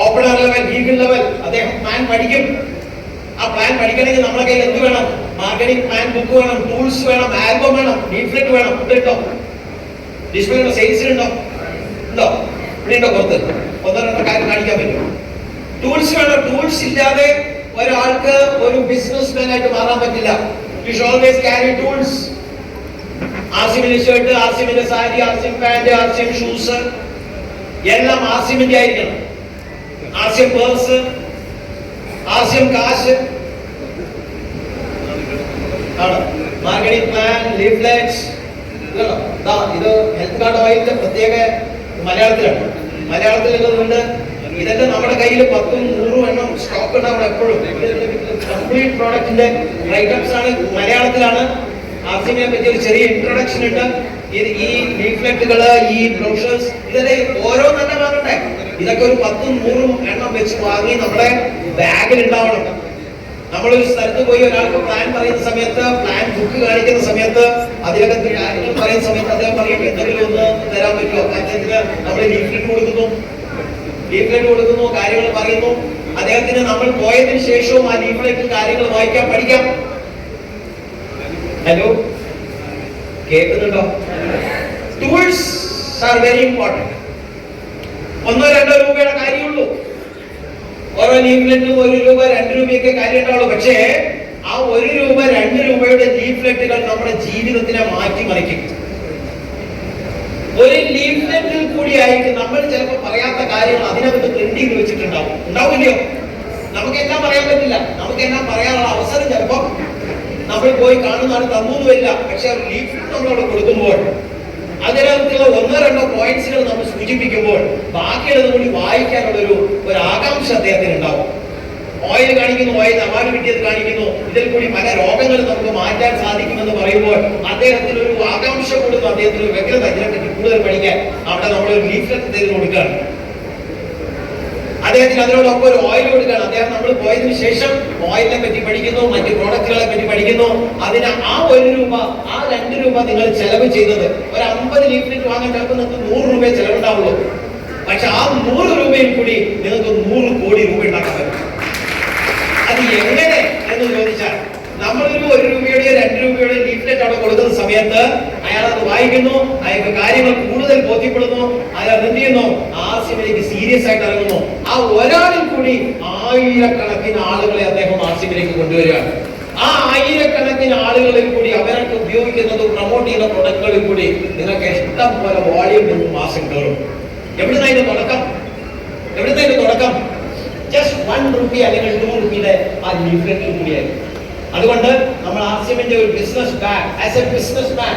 opener level, legal level. അദ്ദേഹം പ്ലാൻ പഠിക്കും. ആ പ്ലാൻ പഠിക്കണമെങ്കിൽ നമ്മുടെ കയ്യിൽ എന്ത് വേണം? മാർക്കറ്റിംഗ് പ്ലാൻ ബുക്ക് വേണം, ടൂൾസ് വേണം, ആൽബം വേണം, ലീഫ്ലെറ്റ് വേണം. ഉണ്ടോ? ഡിസ്പ്ലേ ഉണ്ടോ? സെയിൽസിലുണ്ടോ? ഉണ്ടോ? ഇവിടെ ഉണ്ടോ? പുറത്ത് 1-2 കാര്യം കാണിക്കാൻ പറ്റും. ടൂൾസ് വേണം. ടൂൾസ് ഇല്ലാതെ ഒരാൾക്ക് ഒരു ബിസിനസ് മാൻ ആയിട്ട് മാറാൻ പറ്റില്ല. You should always carry tools. ആർസിമിന്റെ ഷർട്ട്, ആർസിമിന്റെ sari, RCM pant, RCM shoes എല്ലാം ആർസിമിന്റെ ആയിരിക്കണം. ആർസിം പേഴ്സ്, ആർസിം കാശ് ആണ്. Marketing plan, leaflets. ഇത് ഹെൽത്ത് കാർഡ് ഓയിലിന്റെ പ്രത്യേക മലയാളത്തിലാണ്. മലയാളത്തിൽ ഇതുണ്ട്. ഇതൊക്കെ നമ്മുടെ കയ്യിൽ 10-100 എണ്ണം സ്റ്റോക്ക് ഉണ്ടാവും എപ്പോഴും. കംപ്ലീറ്റ് പ്രോഡക്റ്റിന്റെ റൈറ്റപ്സ് ആണ്, മലയാളത്തിലാണ്. ആർസിമിനെ പറ്റി ഒരു ചെറിയ ഇൻട്രൊഡക്ഷൻ ഉണ്ട്. ഈ ലീഫ്ലെറ്റുകള്, ഈ ബ്രോഷേഴ്സ്, ഇതൊക്കെ ഓരോന്നെ വാങ്ങണ്ടേ. ഇതൊക്കെ ഒരു 10-100 എണ്ണം വെച്ച് വാങ്ങി നമ്മുടെ ബാഗിൽ ഉണ്ടാവണം. നമ്മളൊരു സ്ഥലത്ത് പോയി ഒരാൾക്ക് പ്ലാൻ പറയുന്ന സമയത്ത്, പ്ലാൻ ബുക്ക് കാണിക്കുന്ന സമയത്ത്, അതിലൊക്കെ കാര്യങ്ങൾ പറയുന്ന സമയത്ത് അദ്ദേഹം പറയും എന്തെങ്കിലും ഒന്ന് തരാൻ പറ്റുമോ. അദ്ദേഹത്തിന് നമ്മൾ ലീഫ്ലെറ്റ് കൊടുക്കുന്നു, കാര്യങ്ങൾ പറയുന്നു. അദ്ദേഹത്തിന് നമ്മൾ പോയതിനു ശേഷവും ആ ലീഫ്ലെറ്റിൽ കാര്യങ്ങൾ വായിക്കാൻ പഠിക്കാം. ഹലോ, കേൾക്കുന്നുണ്ടോ? Tools are very important. 1-2 രൂപയുടെ കാര്യമുള്ളൂ. ഓരോ ലീഫ്ലെറ്റിനും 1 രൂപ 2 രൂപയൊക്കെ കാര്യം ഉണ്ടാവുള്ളൂ. പക്ഷേ ആ 1 രൂപ 2 രൂപയുടെ ലീഫ്ലെറ്റുകൾ നമ്മുടെ ജീവിതത്തിനെ മാറ്റിമറിക്കും. ഒരു ലീഫ്ലെറ്റിൽ കൂടിയായിരിക്കും നമ്മൾ ചിലപ്പോൾ പറയാത്ത കാര്യങ്ങൾ അതിനകത്ത് പ്രിന്റ് ചെയ്ത് വെച്ചിട്ടുണ്ടാവും. ഉണ്ടാവില്ലയോ? നമുക്കെല്ലാം പറയാൻ പറ്റില്ല. നമുക്കെല്ലാം പറയാനുള്ള അവസരം ചിലപ്പോൾ നമ്മൾ പോയി കാണുന്നതാണ് തന്നൂന്ന് വരില്ല. പക്ഷെ ഒരു ലീഫ്ലെറ്റ് നമ്മളവിടെ കൊടുക്കുമ്പോൾ അതിനകത്തുള്ള 1-2 പോയിന്റ്സുകൾ നമ്മൾ സൂചിപ്പിക്കുമ്പോൾ ബാക്കിയുള്ളത് കൂടി വായിക്കാനുള്ള ഒരു ആകാംക്ഷ അദ്ദേഹത്തിന് ഉണ്ടാവും. ഓയിൽ കാണിക്കുന്നു, ഓയിൽ അവാർഡ് കിട്ടിയത് കാണിക്കുന്നു, ഇതിൽ കൂടി പല രോഗങ്ങളും നമുക്ക് മാറ്റാൻ സാധിക്കുമെന്ന് പറയുമ്പോൾ അദ്ദേഹത്തിന് ഒരു ആകാംക്ഷ കൂടുന്നു, അദ്ദേഹത്തിന് ഒരു വ്യഗ്രത, ഇതിനെപ്പറ്റി കൂടുതൽ പഠിക്കാൻ. അവിടെ നമ്മളൊരു ലീഫ്ലെറ്റ് ചെയ്ത് കൊടുക്കുകയാണ്. അദ്ദേഹത്തിന് അതിനോടൊപ്പം ഒരു ഓയിൽ കൊടുക്കുകയാണ്. അദ്ദേഹം നമ്മൾ പോയതിനു ശേഷം ഓയിലിനെ പറ്റി പഠിക്കുന്നു, മറ്റു പ്രോഡക്റ്റുകളെ പറ്റി പഠിക്കുന്നു. അതിന് ആ 1 രൂപ, ആ 2 രൂപ നിങ്ങൾ ചെലവ് ചെയ്തത്, ഒരു 50 ലീഫ്ലെറ്റ് വാങ്ങാൻ ചിലപ്പോൾ നിങ്ങൾക്ക് 100 രൂപയെ ചെലവുണ്ടാവുള്ളൂ. പക്ഷെ ആ 100 രൂപയിൽ കൂടി നിങ്ങൾക്ക് 100 കോടി രൂപ ഉണ്ടാക്കാൻ പറ്റും. അത് എങ്ങനെ എന്ന് ചോദിച്ചാൽ, നമ്മളൊരു 1 രൂപയുടെയോ 2 രൂപയുടെയോ ലീഫ്ലെറ്റ് അവിടെ കൊടുക്കുന്ന സമയത്ത് അയാൾ അത് വായിക്കുന്നു, അയാൾക്ക് കാര്യങ്ങൾ കൂടുതൽ ബോധ്യപ്പെടുന്നു, അയാൾ എന്ത് ചെയ്യുന്നു, ആർസിമിലേക്ക് സീരിയസ് ആയിട്ട് ഇറങ്ങുന്നു. ആ ഒരാളിൽ കൂടി 1000കണക്കിന് ആളുകളെ അദ്ദേഹം ആർസിമിലേക്ക് കൊണ്ടുവരികയാണ്. ആ 1000കണക്കിന് ആളുകളിൽ കൂടി അവർക്ക് ഉപയോഗിക്കുന്നത്, പ്രൊമോട്ട് ചെയ്യുന്ന പ്രൊഡക്റ്റുകളിൽ കൂടി നിങ്ങൾക്ക് ഇഷ്ടം പോലെ വോളിയം നിന്ന് മാസം കയറും. എവിടുന്നതിന്റെ തുടക്കം? ജസ്റ്റ് 1 രൂപ അല്ലെങ്കിൽ 2 രൂപയുടെ ആ ലീഫ്ലെറ്റിൽ കൂടിയായിരുന്നു. അതുകൊണ്ട് നമ്മൾ ആർസിമിന്റെ ഒരു business bag, as a business man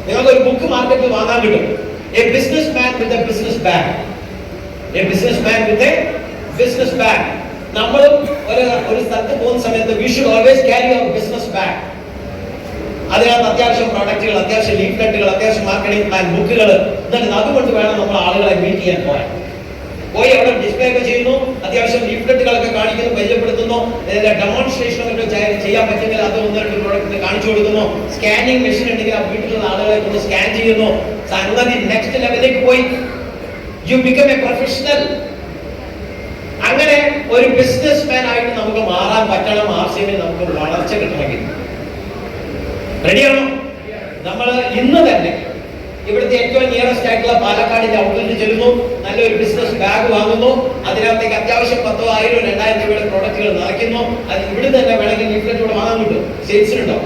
നിങ്ങൾക്ക് ഒരു ബുക്ക് മാർക്കറ്റിൽ വാങ്ങാൻ കിട്ടും. A business man with a business bag. A business man with a business bag. നമ്മളും ഒരു സ്ഥലത്ത് പോകുന്ന സമയത്ത് we should always carry our business bag. അതിനകത്ത് അത്യാവശ്യം പ്രോഡക്റ്റുകൾ, അത്യാവശ്യം ലീഫ്ലെറ്റുകൾ, അത്യാവശ്യം മാർക്കറ്റിംഗ് പ്ലാൻ ബുക്കുകൾ, എന്നിട്ട് അതുകൊണ്ട് വേണം നമ്മൾ ആളുകളെ മീറ്റ് ചെയ്യാൻ പോയി അവിടെ ഡിസ്പ്ലേ ഒക്കെ ചെയ്യുന്നു, അത്യാവശ്യം ലീഫ്ലെറ്റുകളൊക്കെ കാണിക്കുന്നു, പരിചയപ്പെടുത്തുന്നു, ഡെമോൺസ്ട്രേഷൻ ഒക്കെ ചെയ്യാൻ പറ്റുമെങ്കിൽ അത് 1-2 പ്രോഡക്റ്റ് കാണിച്ചു കൊടുക്കുന്നു. സ്കാനിങ് മെഷീൻ ഉണ്ടെങ്കിൽ ആ വീട്ടിലുള്ള ആളുകളെ കൊണ്ട് സ്കാൻ ചെയ്യുന്നു. സംഗതി നെക്സ്റ്റ് ലെവലിലേക്ക് പോയി. You become A professional. അങ്ങനെ ഒരു ബിസിനസ് മാൻ ആയിട്ട് നമുക്ക് മാറാൻ പറ്റണം. ആർസിഎമ്മിൽ നമുക്ക് വളർച്ച കിട്ടണമെങ്കിൽ റെഡിയാണോ? നമ്മൾ ഇന്ന് തന്നെ ഇവിടുത്തെ ഏറ്റവും നിയറസ്റ്റ് ആയിട്ടുള്ള പാലക്കാടിന്റെ ഔട്ട്ലെറ്റ് ചെല്ലുന്നു, നല്ലൊരു ബിസിനസ് ബാഗ് വാങ്ങുന്നു, അതിനകത്തേക്ക് അത്യാവശ്യം 10,000, 2,000 രൂപയുടെ പ്രോഡക്റ്റുകൾ നിറയ്ക്കുന്നു. അത് ഇവിടെ തന്നെ വേണമെങ്കിൽ ലീഫ്ലെറ്റ് ഇവിടെ വാങ്ങാൻ കിട്ടും. സെയിൽസിനുണ്ടോ?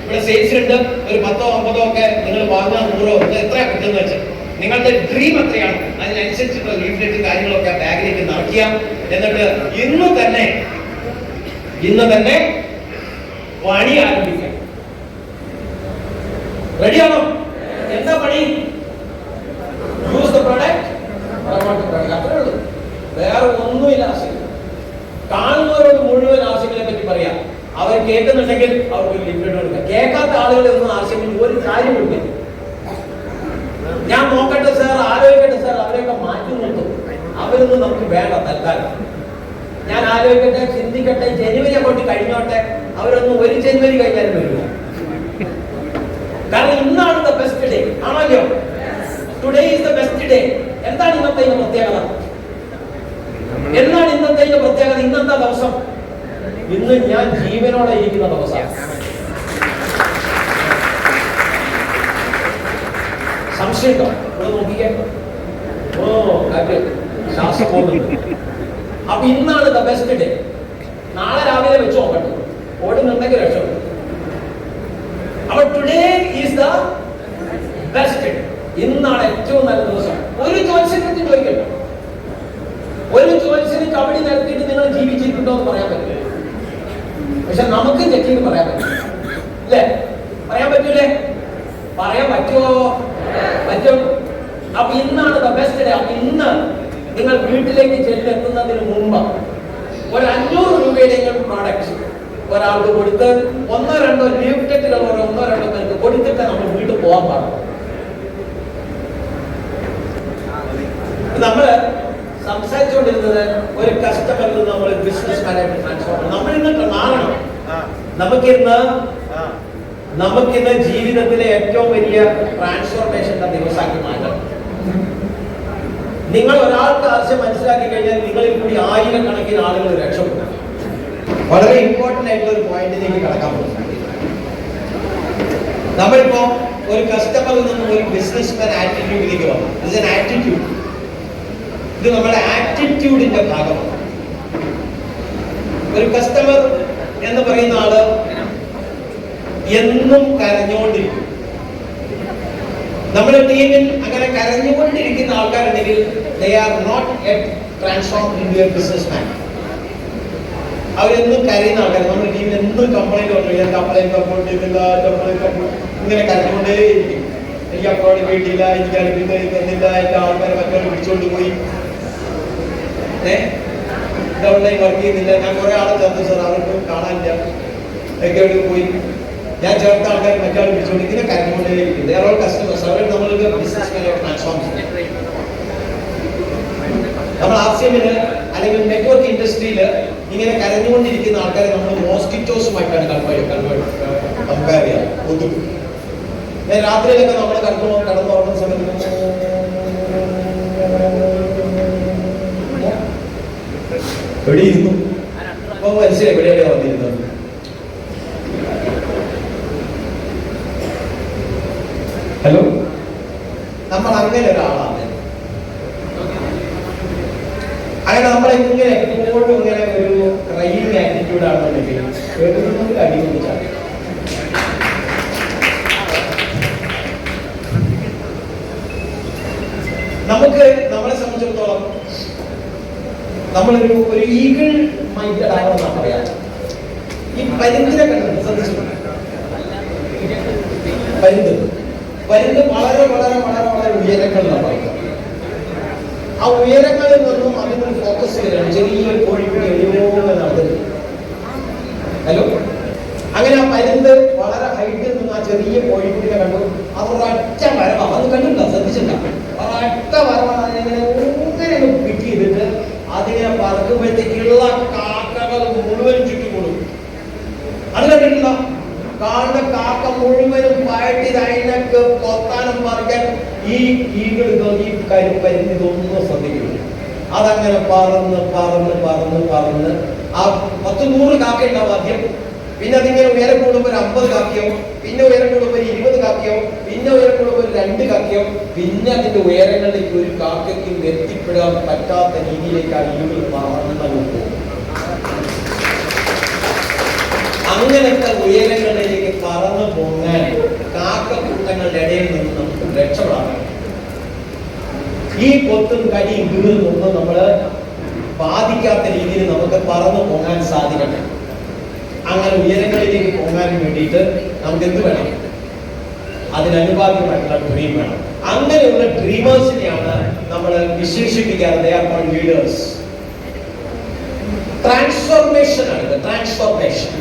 ഇവിടെ സെയിൽസിനുണ്ട്. ഒരു 10, 50 ഒക്കെ നിങ്ങൾ വാങ്ങാൻ 100 എത്രയാണ് കിട്ടുന്നത് വെച്ചാൽ നിങ്ങളുടെ ഡ്രീം എത്രയാണ് അതിനനുസരിച്ചുള്ള ലീഫ്ലെറ്റ് കാര്യങ്ങളൊക്കെ ബാഗിലേക്ക് നിറയ്ക്കുക. എന്നിട്ട് ഇന്ന് തന്നെ പണി ആരംഭിക്കാം. റെഡിയാണോ? എന്താ പണി? Use the product, promote the product. അത്രേ ഉള്ളൂ, വേറെ ഒന്നുമില്ല. ആശയം കാണുന്നവരോട് മുഴുവൻ ആശയങ്ങളെ പറ്റി പറയാം. അവർ കേൾക്കുന്നുണ്ടെങ്കിൽ അവർക്ക് ലീഫ്ലെറ്റ് കൊടുക്കുക. കേൾക്കാത്ത ആളുകളെ ഒന്നും ആശയങ്ങളിൽ ഒരു കാര്യമില്ല. ഞാൻ നോക്കട്ടെ സാർ, ആലോചിക്കട്ടെ സാർ, അവരെയൊക്കെ മാറ്റി നിർത്തും. അവരൊന്നും നമുക്ക് വേണ്ട തൽക്കാലം. ഞാൻ ആലോചിക്കട്ടെ, ചിന്തിക്കട്ടെ, ജനുവരി അങ്ങോട്ട് കഴിഞ്ഞോട്ടെ. അവരൊന്നും ഒരു ജനുവരി കഴിഞ്ഞാലും വരില്ല. കാരണം ഇന്നാണ് ദ ബെസ്റ്റ് ഡേ. ആണല്ലോ, today is the best day. എന്താണ് ഇന്നത്തെ പ്രത്യേകത? എന്താണ് ഇന്നത്തെ പ്രത്യേകത? ഇന്നെന്താ ദിവസം? ഇന്ന് ഞാൻ ജീവനോടെ ഇരിക്കുന്ന ദിവസം. സംശയമുണ്ടോ? ഇവിടെ നോക്കിക്കേ. ഓ കാര്യം ശ്വാസം പോകുന്നുണ്ട്. അപ്പൊ ഇന്നാണ് ദ ബെസ്റ്റ് ഡേ. നാളെ രാവിലെ വെച്ച് നോക്കട്ടെ, ഓടുന്നുണ്ടെങ്കിൽ രക്ഷപ്പെട്ടു. അപ്പൊ today is the best day. ഇന്നാണ് ഏറ്റവും നല്ല ദിവസം. ഒരു ജ്യോത്സ്യനെ ചോദിക്കട്ടോ, ഒരു ജ്യോത്സ്യന് കബഡി നടത്തിയിട്ട് നിങ്ങൾ ജീവിച്ചിട്ടുണ്ടോ എന്ന് പറയാൻ പറ്റില്ല. പക്ഷെ നമുക്ക് ചെക്ക് ചെയ്ത് പറയാൻ പറ്റും, അല്ലേ? പറയാൻ പറ്റൂലേ? പറയാൻ പറ്റുമോ? പറ്റും. അപ്പൊ ഇന്നാണ് ദ ബെസ്റ്റ് ഡേ. അപ്പൊ ഇന്ന് നിങ്ങൾ വീട്ടിലേക്ക് ചെല്ലെത്തുന്നതിന് മുമ്പ് ഒരു 500 രൂപയുടെ പ്രോഡക്റ്റ് ഒരാൾക്ക് കൊടുത്ത് 1-2 ലീഫ്ലെറ്റുകൾ 1-2 പേർക്ക് കൊടുത്തിട്ട് നമ്മൾ വീട്ടിൽ പോകാൻ പാടില്ല. നമ്മള് സംസാരിച്ചുകൊണ്ടിരുന്നത് ഒരു കസ്റ്റമറിൽ നമ്മൾ ബിസിനസ് മാനായിട്ട് ട്രാൻസ്ഫോർം. നമ്മൾ ഇന്ന് മാറണം. നമുക്കിന്ന് ജീവിതത്തിലെ ഏറ്റവും വലിയ ട്രാൻസ്ഫോർമേഷന്റെ ദിവസമാക്കി മാറ്റണം. നിങ്ങൾ ഒരാൾക്ക് ആവശ്യം മനസ്സിലാക്കി കഴിഞ്ഞാൽ നിങ്ങളിൽ കൂടി 1000-കണക്കിന് ആളുകൾ രക്ഷപ്പെടും. വളരെ ഇമ്പോർട്ടന്റ് ആയിട്ടുള്ള ഒരു പോയിന്റിലേക്ക് കടക്കാൻ പോകും. നമ്മളിപ്പോ ഒരു കസ്റ്റമറിൽ നിന്നും ഒരു ബിസിനസ്മാൻ ആറ്റിറ്റ്യൂഡിലേക്ക് വന്നു. ഇത് ഒരു ആറ്റിറ്റ്യൂഡ്. ഇത് നമ്മുടെ ആറ്റിറ്റ്യൂഡിന്റെ ഭാഗമാണ്. ഒരു കസ്റ്റമർ എന്ന് പറയുന്ന ആള് എന്നും കരഞ്ഞുകൊണ്ടിരിക്കും. നമ്മുടെ ടീമിൽ അങ്ങനെ കരഞ്ഞുകൊണ്ടിരിക്കുന്ന ആൾക്കാരുണ്ടെങ്കിൽ they are not yet transformed into a businessman. അവരെന്നും കരയുന്ന ആൾക്കാർ. നമ്മുടെ ടീമിൽ എന്നും കംപ്ലൈന്റ് ഇങ്ങനെ കരഞ്ഞുകൊണ്ടേയിരിക്കും. എനിക്ക് അക്കൗണ്ട് കിട്ടിയില്ല, എനിക്ക് അടുപ്പിട്ട് തന്നില്ല, എന്റെ ആൾക്കാരെ മറ്റൊരു പിടിച്ചോണ്ട് പോയി, ഓൺലൈൻ വർക്ക് ചെയ്യുന്നില്ല, ഞാൻ കുറെ ആളെ ചേർത്ത് സാർ, അവർക്ക് കാണാനില്ല, ഒക്കെ എവിടെ പോയി, ഞാൻ ചേർത്ത ആൾക്കാർ മറ്റാൾ പിടിച്ചോണ്ട് ഇങ്ങനെ കരഞ്ഞുകൊണ്ടേയിരിക്കും. കസ്റ്റമേഴ്സ് അവർ നമ്മൾക്ക് ബിസിനസ് ട്രാൻസ്ഫോം ചെയ്യും. നമ്മൾ ആർസിഎമ്മില് അല്ലെങ്കിൽ നെറ്റ്വർക്ക് ഇൻഡസ്ട്രിയിൽ ഇങ്ങനെ കരഞ്ഞുകൊണ്ടിരിക്കുന്ന ആൾക്കാരെ നമ്മൾ മോസ്കിറ്റോസുമായിട്ടാണ് കമ്പയർ ചെയ്യാം. ഒതുക്കും. രാത്രിയിലൊക്കെ നമ്മൾ കടന്നുറങ്ങുന്ന സമയത്ത് എവിടെയിരുന്നു അപ്പൊ മനസ്സിലായി എവിടെയാണ് വന്നിരുന്നത്. ഹലോ, നമ്മൾ അങ്ങനെ ഒരാളാണ്. അങ്ങനെ നമ്മളിങ്ങനെ എപ്പോഴും ഇങ്ങനെ ഒരു ക്രൈം ആറ്റിറ്റ്യൂഡ് ആണെന്നുണ്ടെങ്കിൽ അടികൊണ്ടിച്ചാൽ നമുക്ക് നമ്മളെ സംബന്ധിച്ചിടത്തോളം നമ്മളൊരു ഈഗിൾ മൈൻഡഡ് ആണെന്നാ പറയാ. ഈ പരുന്തിനെ കണ്ടിട്ട് ശ്രദ്ധിച്ചിട്ടുണ്ട്. പരുന്ത് വളരെ വളരെ വളരെ വളരെ ഉയരങ്ങളിലാണ് പറയുന്നത്. ആ ഉയരങ്ങളിൽ നിന്നും അതിനൊരു ഫോക്കസ് ചെയ്യലാണ്. ചെറിയൊരു കോഴിക്കുട്ടി എഴുതിയോ നടന്നത്. ഹലോ, അങ്ങനെ ആ പരുന്ത് വളരെ ഹൈറ്റിൽ നിന്ന് ആ ചെറിയ കോഴിക്കുട്ടിനെ കണ്ടു. അതൊരൊറ്റ വരവാണ്. അത് കണ്ടിട്ടുണ്ടോ? ശ്രദ്ധിച്ചിട്ടുണ്ടോ? ഒരൊറ്റ വരവാണ്. അതിനെ പിക്ക് ചെയ്തിട്ട് അതിനെ പറക്കുമ്പോഴത്തേക്കുള്ള കാക്കകൾ മുഴുവൻ ചുറ്റിക്കൊടുക്കും. അത് കണ്ടിട്ടുണ്ടോ? കാണുന്ന കാക്ക മുഴുവനും പായിട്ട് അതിനൊക്കെ കൊത്താനും പറിക്കാൻ ഈ ഈകൾ ഈ പരുന്ന് ഇതൊന്നും ശ്രദ്ധിക്കില്ല. അതങ്ങനെ പറന്ന് പറന്ന് പറന്ന് പറന്ന് ആ 10-100 കാക്ക ഉണ്ടാവും ആദ്യം. പിന്നെ അതിങ്ങനെ ഉയരം കൂടുമ്പോൾ ഒരു 50 കാക്കിയാവും, പിന്നെ ഉയരം കൂടുമ്പോൾ 20 കാക്കിയാവും, പിന്നെ ഉയരം കൂടുമ്പോൾ 2 കാക്കിയാവും, പിന്നെ അതിന്റെ ഉയരങ്ങളിലേക്ക് ഒരു കാക്കയ്ക്കും എത്തിപ്പെടാൻ പറ്റാത്ത രീതിയിലേക്ക് ആ ഇരുകൾ മാറുന്നു. അങ്ങനത്തെ ഉയരങ്ങളിലേക്ക് പറന്നു പോകാൻ കാക്കക്കൂട്ടങ്ങളുടെ ഇടയിൽ നിന്ന് നമുക്ക് രക്ഷപ്പെടാൻ ഈ കൊത്തും കടിയും കീറുന്നൊന്നും നമ്മള് ബാധിക്കാത്ത രീതിയിൽ നമുക്ക് പറന്നു പോകാൻ സാധിക്കട്ടെ. അങ്ങനെ ഉയരങ്ങളിലേക്ക് പോകാൻ വേണ്ടിയിട്ട് നമുക്ക് എന്ത് വേണം? അതിനനുപാതികമായിട്ടുള്ള ഡ്രീം വേണം. അങ്ങനെയുള്ള ഡ്രീമേഴ്സിനെയാണ് നമ്മൾ വിശേഷിപ്പിക്കാറ്. They are called leaders. Transformation ആണ് ഇത്. ട്രാൻസ്ഫോർമേഷൻ.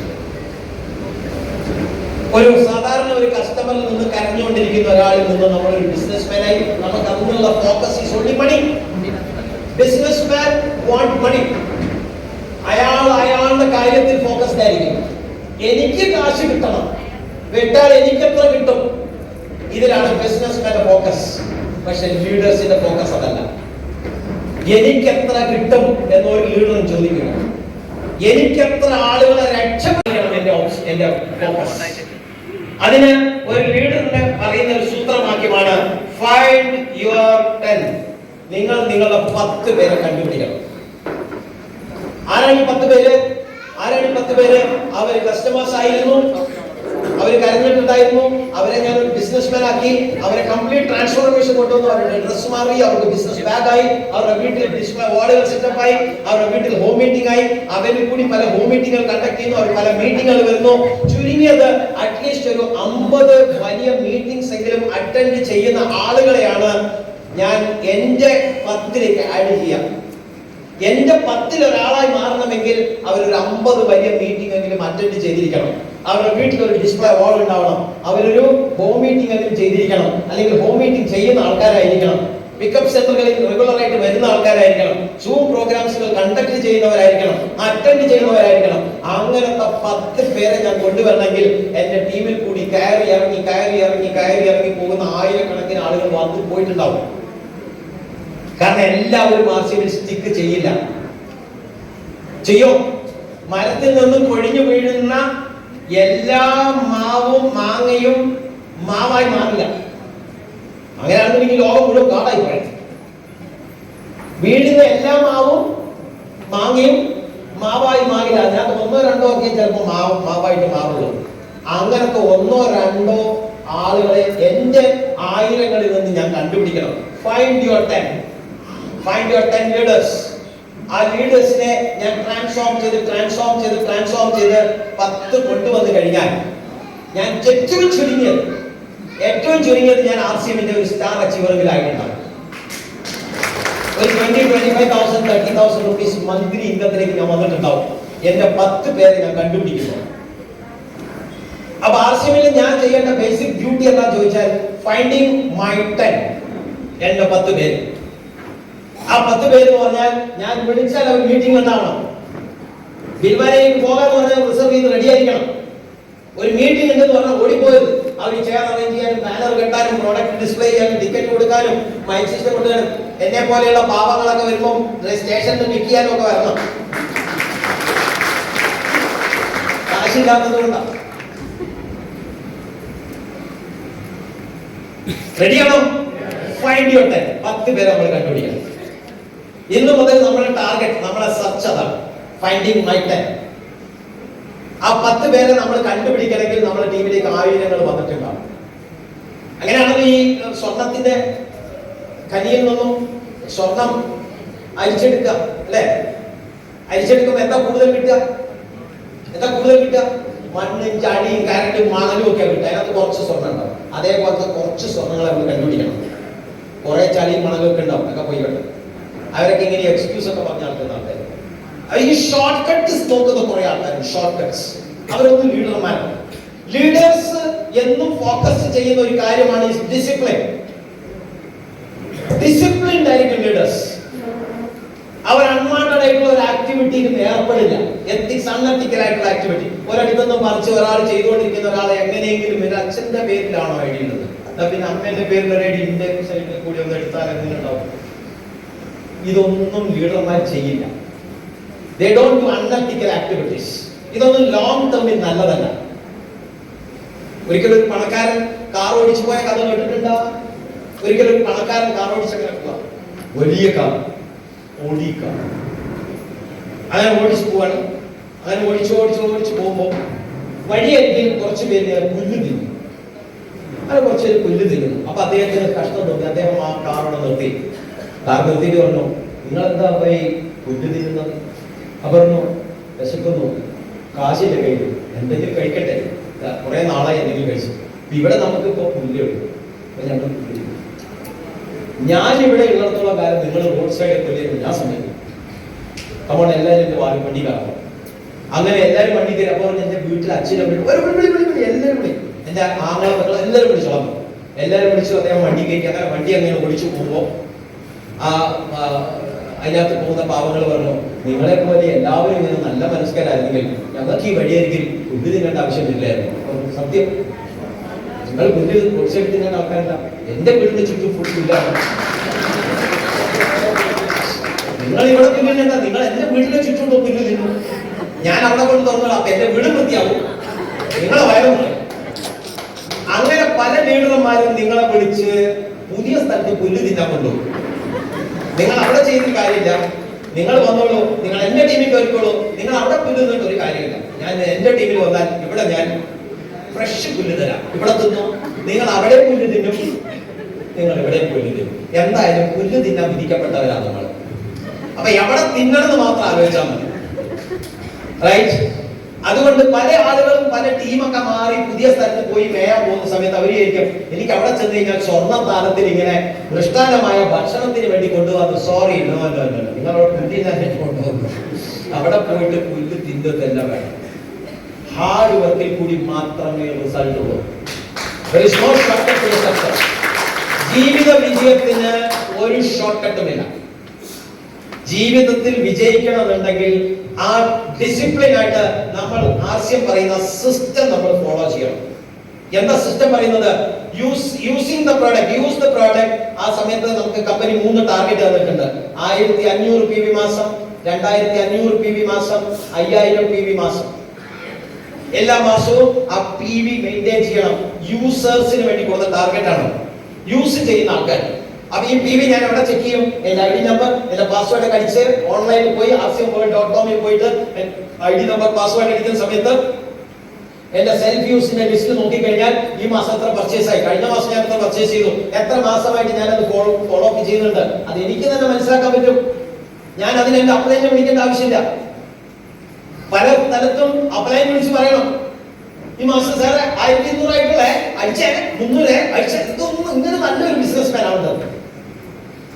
ഒരു സാധാരണ ഒരു കസ്റ്റമറിൽ നിന്ന് കരഞ്ഞുകൊണ്ടിരിക്കുന്ന ഒരാളിൽ നിന്ന് നമ്മളൊരു ബിസിനസ്മാനായി നമുക്ക് അതിനുള്ള focus is only money. Businessman want money. അയാളുടെ കാര്യത്തിൽ ഫോക്കസ്ഡ് ആയിരിക്കും. എനിക്ക് കാശ് കിട്ടണം, വിട്ടാൽ എനിക്ക് എത്ര കിട്ടും, ഇതിലാണ് ബിസിനസ്മാന്റെ ഫോക്കസ്. പക്ഷെ ലീഡേഴ്സിന്റെ ഫോക്കസ് അതല്ല. എനിക്ക് എത്ര കിട്ടും എന്നൊരു ലീഡറും ചോദിക്കുക. എനിക്ക് എത്ര ആളുകളെ രക്ഷപ്പെടണം എന്റെ ഫോക്കസ്. അതിന് ഒരു ലീഡറിന് പറയുന്ന ഒരു സൂത്രവാക്യമാണ് ഫൈൻഡ് യുവർ 10. നിങ്ങൾ നിങ്ങളുടെ 10 പേരെ കണ്ടുപിടിക്കണം. ആരാണ് ഈ 10 പേര്? അവർ കസ്റ്റമേഴ്സ് ആയിരുന്നു, അവർ കരഞ്ഞിട്ടുണ്ടായിരുന്നു, അവരെ ഞാൻ ഒരു ബിസിനസ്മാൻ ആക്കി, അവരെ കംപ്ലീറ്റ് ട്രാൻസ്ഫോർമേഷൻ കൊണ്ടുവന്നു. അവരുടെ ഡ്രസ് മാറി, അവർക്ക് ബിസിനസ് ബാഗ് ആയി, അവരുടെ വീട്ടിൽ ഡിസ്പ്ലേ വാർഡുകൾ സെറ്റപ്പ് ആയി, അവരുടെ വീട്ടിൽ ഹോം മീറ്റിംഗ് ആയി, അവരിൽ കൂടി പല ഹോം മീറ്റിംഗുകൾ കണ്ടക്ട് ചെയ്യുന്നു, അവർ പല മീറ്റിംഗുകൾ വരുന്നു. ചുരുങ്ങിയത് അറ്റ്ലീസ്റ്റ് ഒരു 50 വലിയ മീറ്റിംഗ്സ് എങ്കിലും അറ്റൻഡ് ചെയ്യുന്ന ആളുകളെയാണ് ഞാൻ എന്റെ 10ലേക്ക് ആഡ് ചെയ്യാം. എന്റെ 10ൽ ഒരാളായി മാറണമെങ്കിൽ അവരൊരു 50 വലിയ മീറ്റിംഗ് എങ്കിലും അറ്റൻഡ് ചെയ്തിരിക്കണം. അവരുടെ വീട്ടിൽ ഒരു ഡിസ്പ്ലേ വാൾ ഉണ്ടാവണം. അവരൊരു ഹോം മീറ്റിംഗ് എങ്കിലും ചെയ്തിരിക്കണം. അല്ലെങ്കിൽ ഹോം മീറ്റിംഗ് ചെയ്യുന്ന ആൾക്കാരായിരിക്കണം. പിക്കപ്പ് സെന്ററുകളിൽ റെഗുലർ ആയിട്ട് വരുന്ന ആൾക്കാരായിരിക്കണം. സൂം പ്രോഗ്രാംസുകൾ കണ്ടക്ട് ചെയ്യുന്നവരായിരിക്കണം. അറ്റൻഡ് ചെയ്യുന്നവരായിരിക്കണം. അങ്ങനത്തെ 10 പേരെ ഞാൻ കൊണ്ടുവരണമെങ്കിൽ എന്റെ ടീമിൽ കൂടി കയറി ഇറങ്ങി പോകുന്ന ആയിരക്കണക്കിന് ആളുകൾ വന്നു പോയിട്ടുണ്ടാവും. കാരണം എല്ലാവരും ആർസിയിൽ സ്റ്റിക്ക് ചെയ്യില്ല. ചെയ്യോ? മരത്തിൽ നിന്നും കൊഴിഞ്ഞു വീഴുന്ന എല്ലാ മാവും മാങ്ങയും മാവായി മാറില്ല. അങ്ങനെയാണെന്നുണ്ടെങ്കിൽ ലോകം മുഴുവൻ കാടായി പോയി. വീഴുന്ന എല്ലാ മാവും മാങ്ങയും മാവായി മാറില്ല. അതിനകത്ത് 1 or 2 ഒക്കെ ചിലപ്പോൾ മാവായിട്ട് മാറുള്ളൂ. അങ്ങനത്തെ 1 or 2 ആളുകളെ എന്റെ ആയിരങ്ങളിൽ നിന്ന് ഞാൻ കണ്ടുപിടിക്കണം. Find your 10 leaders. ആ ലീഡേഴ്സിനെ ഞാൻ ട്രാൻസ്ഫോം ചെയ്ത് 10 കൊണ്ടുവന്നു കഴിഞ്ഞാൽ ഞാൻ ഏറ്റവും ചുരുങ്ങിയത് ഞാൻ RCMന്റെ ഒരു സ്റ്റാർ അച്ചീവറിലായിട്ടുണ്ടാവും. ഒരു 20,000-25,000 30,000 rupees മന്ത്ലി ഇൻകത്തിലേക്ക് ഞാൻ വന്നിട്ടുണ്ടാവും. എന്റെ 10 പേരെ ഞാൻ കണ്ടുപിടിക്കുന്നു. അപ്പൊ RCMൽ ഞാൻ ചെയ്യേണ്ട ബേസിക് ഡ്യൂട്ടി എന്താ ചോദിച്ചാൽ ഫൈൻഡിങ് മൈ 10. എന്റെ 10 പേര്. ആ 10 പേര് എന്ന് പറഞ്ഞാൽ ഞാൻ വിളിച്ചാൽ അവർ മീറ്റിംഗ് ഉണ്ടാവണം. ബിൽവാരയിലേക്ക് പോകാൻ പറഞ്ഞാൽ റിസർവ് ചെയ്ത് റെഡി ആയിരിക്കണം. ഒരു മീറ്റിംഗ് ഉണ്ടെന്ന് പറഞ്ഞാൽ ഓടിപ്പോയത് അവർ ചെയർ അറേഞ്ച് ചെയ്യാനും ബാനർ കെട്ടാനും പ്രോഡക്റ്റ് ഡിസ്പ്ലേ ചെയ്യാനും ടിക്കറ്റ് കൊടുക്കാനും മൈക്ക് സിസ്റ്റം കൊടുക്കാനും എന്നെ പോലെയുള്ള പാവങ്ങളൊക്കെ വരുമ്പോൾ സ്റ്റേഷനിൽ പിക്ക് ചെയ്യാനും ഒക്കെ വരണം. കാശില്ലാത്തത് കൊണ്ടാണ്. റെഡിയാണോ? ഫൈൻഡ് യുവർ 10 പേരെ നമ്മൾ കണ്ടുപിടിക്കണം. ഇന്നു മുതൽ നമ്മുടെ ടാർഗറ്റ്, നമ്മുടെ സെർച്ച് അതാണ് ഫൈൻഡിങ് മൈ 10. ആ 10 പേരെ നമ്മൾ കണ്ടുപിടിക്കണമെങ്കിൽ നമ്മുടെ ടീമിലേക്ക് ആയിരങ്ങൾ വന്നിട്ടുണ്ടാവും. അങ്ങനെയാണെങ്കിൽ ഈ സ്വർണത്തിന്റെ കനിയിൽ നിന്നും സ്വർണം അരിച്ചെടുക്കുക അല്ലെ? അരിച്ചെടുക്കുമ്പോൾ എന്താ കൂടുതൽ കിട്ടുക? മണ്ണും ചാടിയും കരണ്ടും മണലും ഒക്കെ കിട്ടുക. അതിനകത്ത് കുറച്ച് സ്വർണ്ണം ഉണ്ടാവും. അതേപോലത്തെ കുറച്ച് സ്വർണ്ണങ്ങളെ നമ്മൾ കണ്ടുപിടിക്കണം. കുറെ ചളിയും മണലും ഒക്കെ ഉണ്ടാവും. ഒക്കെ പോയിക്കോട്ടെ. അവരൊക്കെ ഇങ്ങനെ എക്സ്ക്യൂസ് ഒക്കെ പറഞ്ഞ ആൾക്കാർ ഈ ഷോർട്ട് കട്ട്സ് നോക്കുന്ന കുറെ ആൾക്കാർ. ഷോർട്ട് കട്ട്സ് അവരൊന്നും ലീഡർമാരാണ്. ലീഡേഴ്സ് എന്നും ഫോക്കസ് ചെയ്യുന്ന ഒരു കാര്യമാണ് ഡിസിപ്ലിൻ. ഡിസിപ്ലിൻഡ് ആയിരിക്കും ലീഡേഴ്സ്. അവർ അൺവാണ്ടഡ് ആയിട്ടുള്ള ഒരു ആക്ടിവിറ്റിയിൽ ഏർപ്പെടില്ല. എത്തിക്സ് അൺഎത്തിക്കൽ ആയിട്ടുള്ള ആക്ടിവിറ്റി. ഒരിടത്തൊന്നും പറിച്ച് ഒരാൾ ചെയ്തുകൊണ്ടിരിക്കുന്ന ഒരാളെ എങ്ങനെയെങ്കിലും ഒരു അച്ഛന്റെ പേരിലാണോ ഐഡി ഉള്ളത്, പിന്നെ അമ്മേന്റെ പേരിൽ ഒരു ഐഡി ഇന്ത്യ സൈഡിൽ കൂടി ഒന്ന് എടുത്താൽ എങ്ങനെ ഉണ്ടാവും? ഇതൊന്നും ലീഡർമാർ ചെയ്യില്ല. They don't do unethical activities. ഇതൊന്നും ലോങ് ടേമിൽ നല്ലതല്ല. ഒരിക്കലും ഒരു പണക്കാരൻ കാർ ഓടിച്ചു പോയ കഥ കേട്ടിട്ടുണ്ടോ? ഒരിക്കലും ഒരു പണക്കാരൻ കാർ ഓടിച്ച കിടക്കുക, വലിയ കാർ, ഓടി കാർ, അങ്ങനെ ഓടിച്ചു പോവാണ്. അങ്ങനെ ഓടിച്ചു പോകുമ്പോൾ വഴിയായിരിക്കും കുറച്ച് പേര് പുല്ല് തിന്നു. അങ്ങനെ കുറച്ച് പേര് പുല്ല് തിന്നുന്നു. അപ്പൊ അദ്ദേഹത്തിന് കഷ്ടം തോന്നി. അദ്ദേഹം ആ കാറോടെ നിർത്തി. കാർ നിർത്തിയിട്ട് പറഞ്ഞു, നിങ്ങളെന്താ പോയി പുല്ല് തിന്നുന്നത്? അപ്പൊ പറഞ്ഞു, വിശക്കുന്നു, കാശിന്റെ കയ്യിൽ, എന്തെങ്കിലും കഴിക്കട്ടെ, കുറെ നാളായി എന്തെങ്കിലും കഴിച്ചു. ഇവിടെ നമുക്കിപ്പോ പുല്ലുണ്ട്, ഞങ്ങൾ പുല്ല്. ഞാൻ ഇവിടെ ഉള്ളിടത്തോളം കാലം നിങ്ങൾ റോഡ് സൈഡിൽ പുല്ല് ഞാൻ സമ്മതിക്കും. അപ്പോൾ എല്ലാവരും എന്റെ വണ്ടി കാണും. അങ്ങനെ എല്ലാവരും വണ്ടി കയറി. അപ്പോൾ എന്റെ വീട്ടിൽ അച്ഛനെ എല്ലാവരും വിളി, എന്റെ ആങ്ങളെ മക്കളെ എല്ലാവരും വിളിച്ചോളാം. എല്ലാവരും വിളിച്ചു അദ്ദേഹം വണ്ടി കയറ്റി. അങ്ങനെ വണ്ടി അങ്ങനെ ഓടിച്ചു പോകുമ്പോ അതിനകത്ത് പോകുന്ന പാവങ്ങൾ പറഞ്ഞു, നിങ്ങളെ പോലെ എല്ലാവരും ഇങ്ങനെ നല്ല മനസ്കരായിരുന്നെങ്കിൽ ഞങ്ങൾക്ക് ഈ വഴിയായിരിക്കും പുല്ല് തിന്നേണ്ട ആവശ്യമില്ലായിരുന്നു. സത്യം, നിങ്ങൾ പുല്ല് റോഡ് തിന്നേണ്ട ആൾക്കാരല്ല. എന്റെ വീടിന് ചുറ്റും ഫുൾ പുല്ലാണ്. നിങ്ങൾ ഇവിടെ തിന്നേണ്ട, നിങ്ങൾ എന്റെ വീടിന്റെ ചുറ്റും പുല്ല് തിന്നു. ഞാൻ അവിടെ കൊണ്ട് തുറന്നോളാം, അപ്പൊ എന്റെ വീട് വൃത്തിയാവും, നിങ്ങളെ വയറുണ്ട്. അങ്ങനെ പല ലീഡർമാരും നിങ്ങളെ വിളിച്ച് പുതിയ സ്ഥലത്ത് പുല്ല് തിന്നാൻ കൊണ്ടുപോകും. നിങ്ങൾ അവിടെ ചെയ്തിട്ട് കാര്യമില്ല, നിങ്ങൾ വന്നോളൂ, നിങ്ങൾ എന്റെ ടീമിൽ കയറിക്കോളൂ, നിങ്ങൾ അവിടെ പുല്ല് തിന്നിട്ട് ഒരു കാര്യമില്ല. ഞാൻ എന്റെ ടീമിൽ വന്നാൽ ഇവിടെ ഞാൻ ഫ്രഷ് പുല്ല് തരാം, ഇവിടെ തിന്നു. നിങ്ങൾ അവിടെ പുല്ല് തിന്നും, നിങ്ങൾ ഇവിടെ പുല്ല് തിന്നും. എന്തായാലും പുല്ല് തിന്നാൻ വിധിക്കപ്പെട്ടവരാണ് നമ്മൾ. അപ്പൊ എവിടെ തിന്നണമെന്ന് മാത്രം ആലോചിച്ചാൽ മതി, റൈറ്റ്? അതുകൊണ്ട് പല ആളുകളും പല ടീമൊക്കെ മാറി പുതിയ സ്ഥലത്ത് പോയി മേയാൻ പോകുന്ന സമയത്ത് അവർ ചോദിക്കും, എനിക്ക് അവിടെ ചെന്ന് കഴിഞ്ഞാൽ സ്വർണ്ണ താരത്തിൽ ഇങ്ങനെ ദൃഷ്ടാന്തമായ ഭക്ഷണത്തിന് വേണ്ടി കൊണ്ടുപോകുന്നത്. സോറി, നിങ്ങളോട് കൊണ്ടുവന്നു. അവിടെ പോയിട്ട് പുല്ല് തിന്നതല്ല വേണം. ഹാർഡ് വർക്കിൽ കൂടി മാത്രമേ റിസൾട്ട് ഉള്ളൂ. ജീവിത വിജയത്തിന് ഒരു ഷോർട്ട് കട്ടുമില്ല. ജീവിതത്തിൽ വിജയിക്കണമെന്നുണ്ടെങ്കിൽ ആ ഡിസിപ്ലിൻ ആയിട്ട് നമ്മൾ ആദ്യം പറയുന്ന സിസ്റ്റം നമ്മൾ ഫോളോ ചെയ്യണം. എന്താ സിസ്റ്റം പറയുന്നത്? Using the product, use the product. ആ സമയത്ത് നമുക്ക് കമ്പനി 3 ടാർഗറ്റ് തന്നിട്ടുണ്ട്. 1500 PV മാസം, 2500 PV മാസം, 5000 PV മാസം. എല്ലാ മാസവും ആ PV മെയിൻറ്റെയിൻ ചെയ്യണം. യൂസേഴ്സിന് വേണ്ടി കൊടുത്ത ടാർഗറ്റ് ആണ്, യൂസ് ചെയ്യുന്ന ആൾക്കാർ. അപ്പൊ ഈ PV ഞാൻ എവിടെ ചെക്ക് ചെയ്യും? എന്റെ ID നമ്പർ, എന്റെ പാസ്വേഡ് ഒക്കെ അടിച്ച് ഓൺലൈനിൽ പോയി rcm.com പോയിട്ട് ID നമ്പർ പാസ്വേഡ് അടിക്കുന്ന സമയത്ത് എന്റെ സെൽഫ് യൂസിന്റെ ലിസ്റ്റ് നോക്കി കഴിഞ്ഞാൽ ഈ മാസം എത്ര പർച്ചേസ് ആയി, കഴിഞ്ഞ മാസം ഞാൻ എത്ര പർച്ചേസ് ചെയ്തു, എത്ര മാസമായിട്ട് ഞാൻ അത് ഫോളോ അപ്പ് ചെയ്യുന്നുണ്ട്, അത് എനിക്ക് തന്നെ മനസ്സിലാക്കാൻ പറ്റും. ഞാൻ അതിന് എന്റെ അപ്ലൈനെ വിളിക്കേണ്ട ആവശ്യമില്ല. പല സ്ഥലത്തും അപ്ലൈൻ വിളിച്ച് പറയണം, ഈ മാസം സാറെ 1200 ആയിട്ടുള്ള അടിച്ചേ, 300 അടിച്ചേ. ഇതൊന്നും ഇങ്ങനെ നല്ലൊരു ബിസിനസ് മാൻ ആവുന്നത്.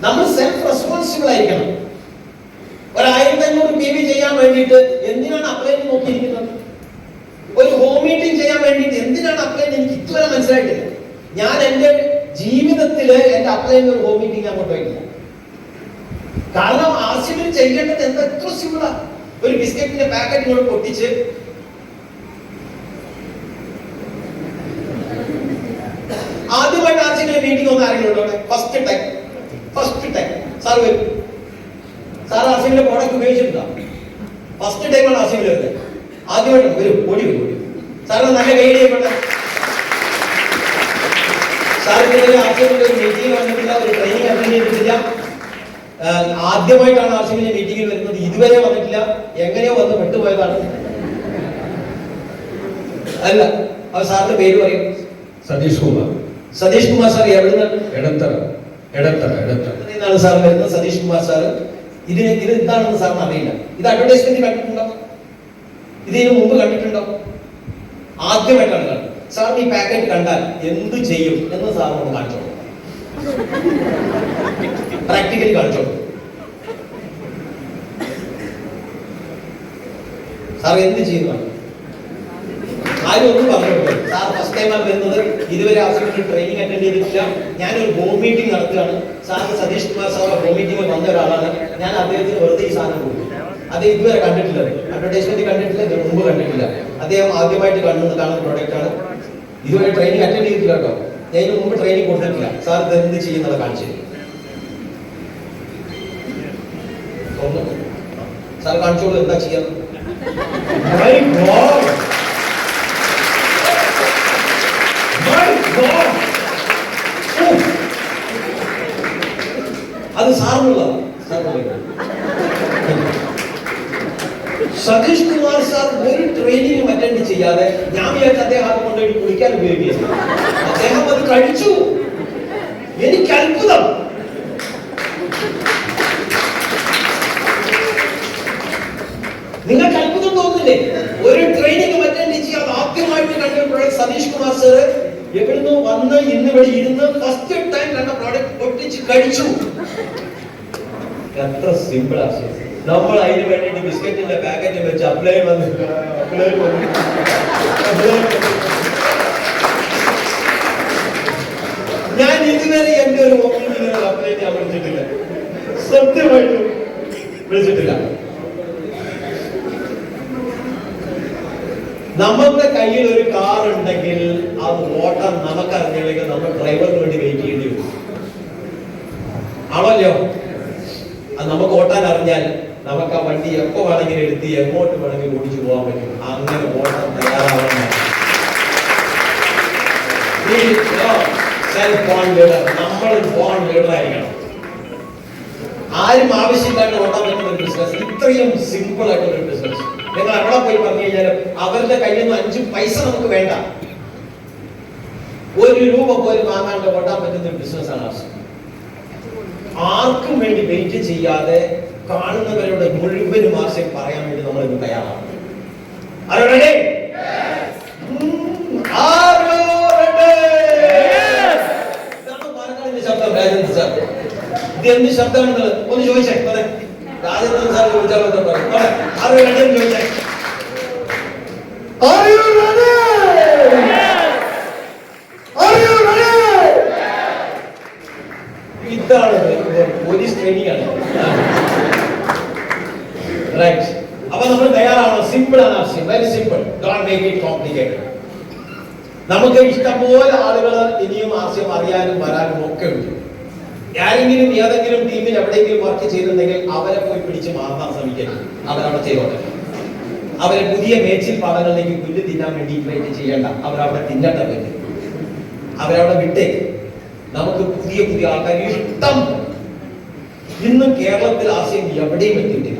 നമ്മൾ സെൽഫ് റെസ്പോൺസിബിൾ ആയിരിക്കണം. 1500 PV ചെയ്യാൻ വേണ്ടിയിട്ട് എന്തിനാണ് അപ്ലൈൻ നോക്കിയിരിക്കുന്നത്? ഒരു ഹോം മീറ്റിംഗ് ചെയ്യാൻ വേണ്ടിയിട്ട് എന്തിനാണ് അപ്ലൈൻ? എനിക്ക് ഇതുവരെ മനസ്സിലായിട്ടില്ല. ഞാൻ എന്റെ ജീവിതത്തിൽ എന്റെ അപ്ലൈൻ ഒരു ഹോം മീറ്റിംഗ് അങ്ങോട്ട് പോയിട്ടില്ല. കാരണം ആവശ്യത്തിന് ചെയ്യേണ്ടത് എന്താ, എത്ര സിമ്പിളാ. ഒരു ബിസ്ക്കറ്റിന്റെ പാക്കറ്റ് ഇങ്ങോട്ട് പൊട്ടിച്ച് ആദ്യമായിട്ട് ആർസിന്റെ മീറ്റിംഗ് ഒന്ന് ആരെങ്കിലും ഉണ്ടോ? ഫസ്റ്റ് ടൈം സാർ വരും. സാർ ആർസിന്റെ പ്രോഡക്റ്റ് ഉപയോഗിച്ചിട്ടുണ്ടോ? ഫസ്റ്റ് ടൈമാണ് ആർസിയിൽ വരുന്നത്. ആദ്യമായിട്ട് വരും, ഓടി സാറിന് നല്ല ഗൈഡ് ചെയ്യപ്പെട്ടെ. സാറിന് ആർസിന്റെ ഒരു മീറ്റിംഗ് വന്നിട്ടില്ല, ഒരു ട്രെയിനിങ് അറ്റൻഡ് ചെയ്തിട്ടില്ല. ആദ്യമായിട്ടാണ് ആർസിന്റെ മീറ്റിംഗിൽ വരുന്നത്, ഇതുവരെ വന്നിട്ടില്ല. എങ്ങനെയോ വന്ന് പെട്ടുപോയതാണ്. അല്ല, അത് സാറിന്റെ പേര് പറയും. സതീഷ് കുമാർ സാർ. എവിടുന്നാണ്? എടത്തറ സാർ വരുന്നത്. സതീഷ് കുമാർ സാർ. ഇത് എന്താണെന്ന് സാറിന് അറിയില്ല. ഇത് അഡ്വർടൈസ്മെന്റ് കണ്ടിട്ടുണ്ടോ? ഇതിന് മുമ്പ് കണ്ടിട്ടുണ്ടോ? ആദ്യമായിട്ടാണ് കാണുന്നത്. സാറിന് ഈ പാക്കറ്റ് കണ്ടാൽ എന്ത് ചെയ്യും എന്ന് സാറിനോട് കാണിച്ചോളൂ, പ്രാക്ടിക്കലി കാണിച്ചോളൂ. സാർ എന്ത് ചെയ്യുന്നതാണ്? ആരും ഒന്നും പറഞ്ഞു. സാർ ഫസ്റ്റ് ടൈമാണ് വരുന്നത്, ഇതുവരെ ആവശ്യത്തിന് ട്രെയിനിങ് അറ്റൻഡ് ചെയ്തിട്ടില്ല. ഞാനൊരു ഹോം മീറ്റിംഗ് നടത്തുകയാണ്. Sir Satish Kumar sir home മീറ്റിംഗിൽ വന്ന ഒരാളാണ്. ഞാൻ അദ്ദേഹത്തിന് വെറുതെ ഈ സാധനം കൊടുക്കും. അദ്ദേഹം ഇതുവരെ കണ്ടിട്ടില്ല, അഡ്വർടൈസ്മെന്റ് കണ്ടിട്ടില്ല, ഇതിന് മുമ്പ് കണ്ടിട്ടില്ല. അദ്ദേഹം ആദ്യമായിട്ട് കാണുന്ന പ്രോഡക്റ്റ് ആണ്. ഇതുവരെ ട്രെയിനിങ് അറ്റൻഡ് ചെയ്തിട്ടില്ല കേട്ടോ. ഞാൻ ഇതിന് മുമ്പ് ട്രെയിനിങ് കൊടുത്തിട്ടില്ല. സാർ ഇത് എന്ത് ചെയ്യുന്നത് കാണിച്ചു തരും. സാർ കാണിച്ചോളൂ, എന്താ ചെയ്യാം? My God. My God. അത് സാറിനുള്ളതാണ്. സതീഷ് കുമാർ സാർ ഒരു ട്രെയിനിങ്ങും അറ്റൻഡ് ചെയ്യാതെ ഞാൻ വിചാരിച്ച അദ്ദേഹം അത് കൊണ്ടുപോയി കുളിക്കാൻ ഉപയോഗിക്കുന്നു. അദ്ദേഹം അത് കഴിച്ചു. എനിക്ക് അത്ഭുതം. നിങ്ങൾക്ക് അത്ഭുതം തോന്നുന്നില്ലേ? ഒരു ട്രെയിനിങ്ങും അറ്റൻഡ് ചെയ്യാതെ ആദ്യമായിട്ട് കണ്ട സതീഷ് കുമാർ സാർ എവിടുന്ന് വന്ന് ഇന്ന് ഇവിടെ ഇരുന്ന് ഫസ്റ്റ് ടൈം കണ്ട പ്രോഡക്റ്റ് പൊട്ടിച്ച് കഴിച്ചു. എത്ര സിമ്പിൾ ആശയം. നമ്മൾ അതിന് വേണ്ടിയിട്ട് ബിസ്ക്കറ്റിന്റെ പാക്കറ്റ് വെച്ച് അപ്ലൈ വന്ന് ഞാൻ ഇതുവരെ എന്റെ ഒരു ഓഫീസിൽ അപ്ലൈ ചെയ്യാൻ വിളിച്ചിട്ടില്ല. സത്യമായിട്ടും വിളിച്ചിട്ടില്ല. നമ്മുടെ കയ്യിൽ ഒരു കാർ ഉണ്ടെങ്കിൽ അത് ഓട്ടാൻ നമുക്കറിഞ്ഞില്ലെങ്കിൽ നമ്മൾ ഡ്രൈവറിന് വേണ്ടി വെയിറ്റ് ചെയ്യേണ്ടി വരും. ആണല്ലോ? അത് നമുക്ക് ഓട്ടാൻ അറിഞ്ഞാൽ നമുക്ക് ആ വണ്ടി എപ്പോ വേണമെങ്കിലും എടുത്ത് എങ്ങോട്ട് വേണമെങ്കിലും ഓടിച്ചു പോകാൻ പറ്റും. അങ്ങനെ ഓട്ടാൻ തയ്യാറാവണം. Self born leader. നമ്മൾ ബോൺ ലീഡർ ആയിരിക്കണം. ആരും ആവശ്യമില്ലാണ്ട് ഓട്ടാൻ പറ്റുന്ന ഒരു ബിസിനസ്, ഇത്രയും സിമ്പിൾ ആയിട്ടുള്ള ഒരു ബിസിനസ്. നിങ്ങൾ അവിടെ പോയി പറഞ്ഞു കഴിഞ്ഞാൽ അവരുടെ കയ്യിൽ നിന്ന് 5 പൈസ നമുക്ക് വേണ്ട. 1 രൂപ പോലും വാങ്ങാണ്ട് ഓട്ടാൻ പറ്റുന്ന ഒരു ബിസിനസ്സാണ് ആവശ്യം. ആർക്കും വേണ്ടി വെയിറ്റ് ചെയ്യാതെ കാണുന്നവരുടെ മുഴുവനും ആശയം പറയാൻ വേണ്ടി നമ്മൾ ഇന്ന് തയ്യാറാണ്. ശബ്ദം രാജേന്ദ്ര സാർ, ഇത് എന്ത് ശബ്ദമാണ്? ഒന്ന് ചോദിച്ചേ. രാജേന്ദ്രൻ സാർ ചോദിച്ചാൽ ചോദിച്ചേ. ഇതാണ് പോലീസ് ട്രെയിനിങ് ആണ്. അപ്പൊ നമ്മൾ തയ്യാറാണോ? സിമ്പിൾ ആണ് ആശയം. Very simple. Don't make it complicated. നമുക്ക് ഇഷ്ടംപോലെ ആളുകൾ ഇനിയും ആശയം അറിയാനും വരാനും ഒക്കെ ഉണ്ട്. ആരെങ്കിലും ഏതെങ്കിലും ടീമിൽ എവിടെയെങ്കിലും വർക്ക് ചെയ്തിട്ടുണ്ടെങ്കിൽ അവരെ പോയി പിടിച്ച് മാറാൻ ശ്രമിക്കരുത്. അവരവിടെ ചെയ്തോട്ടെ. അവരെ പുതിയ മേച്ചിൽ പാടങ്ങളിലേക്ക് പുല്ല് തിന്നാൻ വേണ്ടി ഇൻവൈറ്റ് ചെയ്യേണ്ട. അവരവിടെ തിന്നട്ടെ പറ്റും. അവരവിടെ വിട്ടേക്ക്. നമുക്ക് പുതിയ പുതിയ ആൾക്കാർ ഇഷ്ടം. ഇന്നും കേരളത്തിൽ ആശയം എവിടെയും എത്തിയിട്ടില്ല.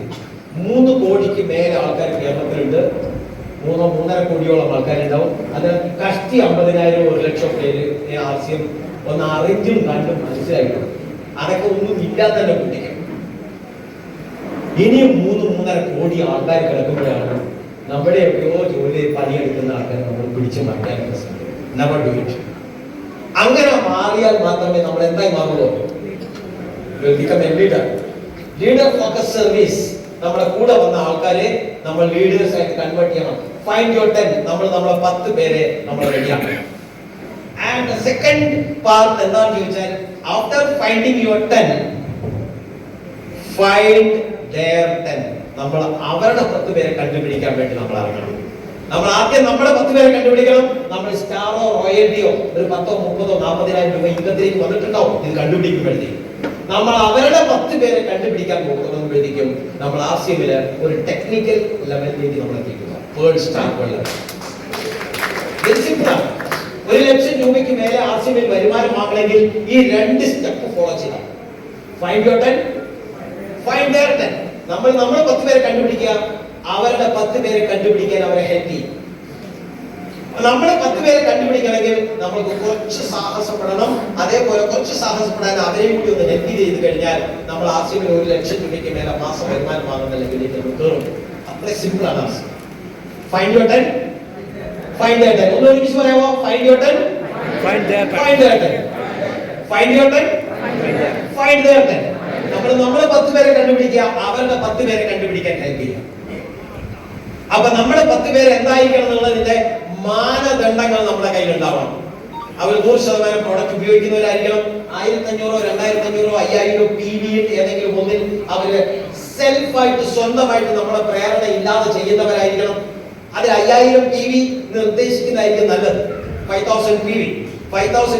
3 കോടിക്ക് മേലെ ആൾക്കാർ കേരളത്തിലുണ്ട്. 3.5 കോടിയോളം ആൾക്കാരുണ്ടാവും. അത് കഷ്ടി 50,000 1 ലക്ഷം പേര് ആശയം ഒന്ന് അറിഞ്ഞും കണ്ടും മനസ്സിലായിട്ടും അതൊക്കെ ഒന്നും ഇല്ലാതെ തന്നെ കുട്ടിക്കും. ഇനിയും 3.5 കോടി ആൾക്കാർ കിടക്കുമ്പോഴാണ് നമ്മുടെ എവിടെയോ ജോലി പണിയെടുക്കുന്ന ആൾക്കാർ നമ്മൾ പിടിച്ചു മാറ്റാൻ നെവർ ഡു ഇറ്റ്. അങ്ങനെ മാറിയാൽ മാത്രമേ നമ്മൾ എന്തായി മാറുള്ളൂ? Leader focus service. നമ്മുടെ കൂടെ വന്ന ആൾക്കാരെ നമ്മൾ ലീഡേഴ്സ് ആയിട്ട് കൺവേർട്ട് ചെയ്യണം. Find your 10. നമ്മളെ 10 പേരെ നമ്മൾ റെഡിയാക്കണം. ആൻഡ് സെക്കൻഡ് പാർട്ട് എന്താണെന്ന് ചോദിച്ചാൽ, after finding your 10, find their 10. നമ്മൾ അവരുടെ 10 പേരെ കണ്ടുപിടിക്കാൻ വേണ്ടി നമ്മൾ അറിയണം. നമ്മൾ ആദ്യം നമ്മുടെ 10 പേരെ കണ്ടുപിടിക്കണം. നമ്മൾ സ്റ്റാറോ റോയൽറ്റിയോ ഒരു 10,000, 30,000, 40,000 രൂപ ഇൻകത്തിലേക്ക് വന്നിട്ടുണ്ടാവും ഇത് കണ്ടുപിടിക്കുമ്പോഴത്തേക്കും. നമ്മൾ അവരുടെ 10 പേരെ കണ്ടുപിടിക്കാൻ പോകുമ്പോഴത്തേക്കും നമ്മൾ ആശയമില്ല ഒരു ടെക്നിക്കൽ ലെവലിലേക്ക് നമ്മൾ എത്തിക്കുക. World star level. 1 ലക്ഷം രൂപയ്ക്ക് മേലെ ആശയമിൽ വരുമാനം വാങ്ങണമെങ്കിൽ ഈ 2 സ്റ്റെപ്പ് ഫോളോ ചെയ്യണം. Find your 10, find their 10. നമ്മൾ 10 പേരെ കണ്ടുപിടിക്കുക. അവരുടെ 10 പേരെ കണ്ടുപിടിക്കാൻ അവരെ ഹെൽപ്പ് ചെയ്യും. നമ്മളെ 10 പേരെ കണ്ടുപിടിക്കണമെങ്കിൽ നമ്മൾക്ക് കുറച്ച് സാഹസപ്പെടണം. അതേപോലെ കുറച്ച് സാഹസപ്പെടാൻ അവരെയും കൂടി ഒന്ന് ഹെൽപ്പ് ചെയ്ത് കഴിഞ്ഞാൽ നമ്മൾ ആശയമിൽ 1 ലക്ഷം രൂപയ്ക്ക് മേലെ മാസം വരുമാനം വാങ്ങുന്ന ലെവലിലേക്ക് നമ്മൾ കയറും. അത്ര സിമ്പിൾ ആണ് ആശയം. Find your 10, find their 10. ഒന്ന് ഒരുമിച്ച് പറയാമോ? Find your 10, find their 10, find your 10, find their 10. നമ്മളെ 10 പേരെ കണ്ടുപിടിക്കുക. അവരുടെ 10 പേരെ കണ്ടുപിടിക്കാൻ ഹെൽപ്പ് ചെയ്യുക. അപ്പൊ നമ്മുടെ 10 പേര് എന്തായിരിക്കണം എന്നുള്ളതിന്റെ മാനദണ്ഡങ്ങൾ നമ്മുടെ കയ്യിൽ ഉണ്ടാവണം. അവർ 100% പ്രോഡക്റ്റ് ഉപയോഗിക്കുന്നവരായിരിക്കണം. 1,500, 2,500, 5,000 PV ഏതെങ്കിലും ഒന്നിൽ അവര് സെൽഫായിട്ട് സ്വന്തമായിട്ട് നമ്മുടെ പ്രേരണ ഇല്ലാതെ ചെയ്യുന്നവരായിരിക്കണം. അതിൽ 5,000 PV നിർദ്ദേശിക്കുന്നതായിരിക്കും നല്ലത്. 5,000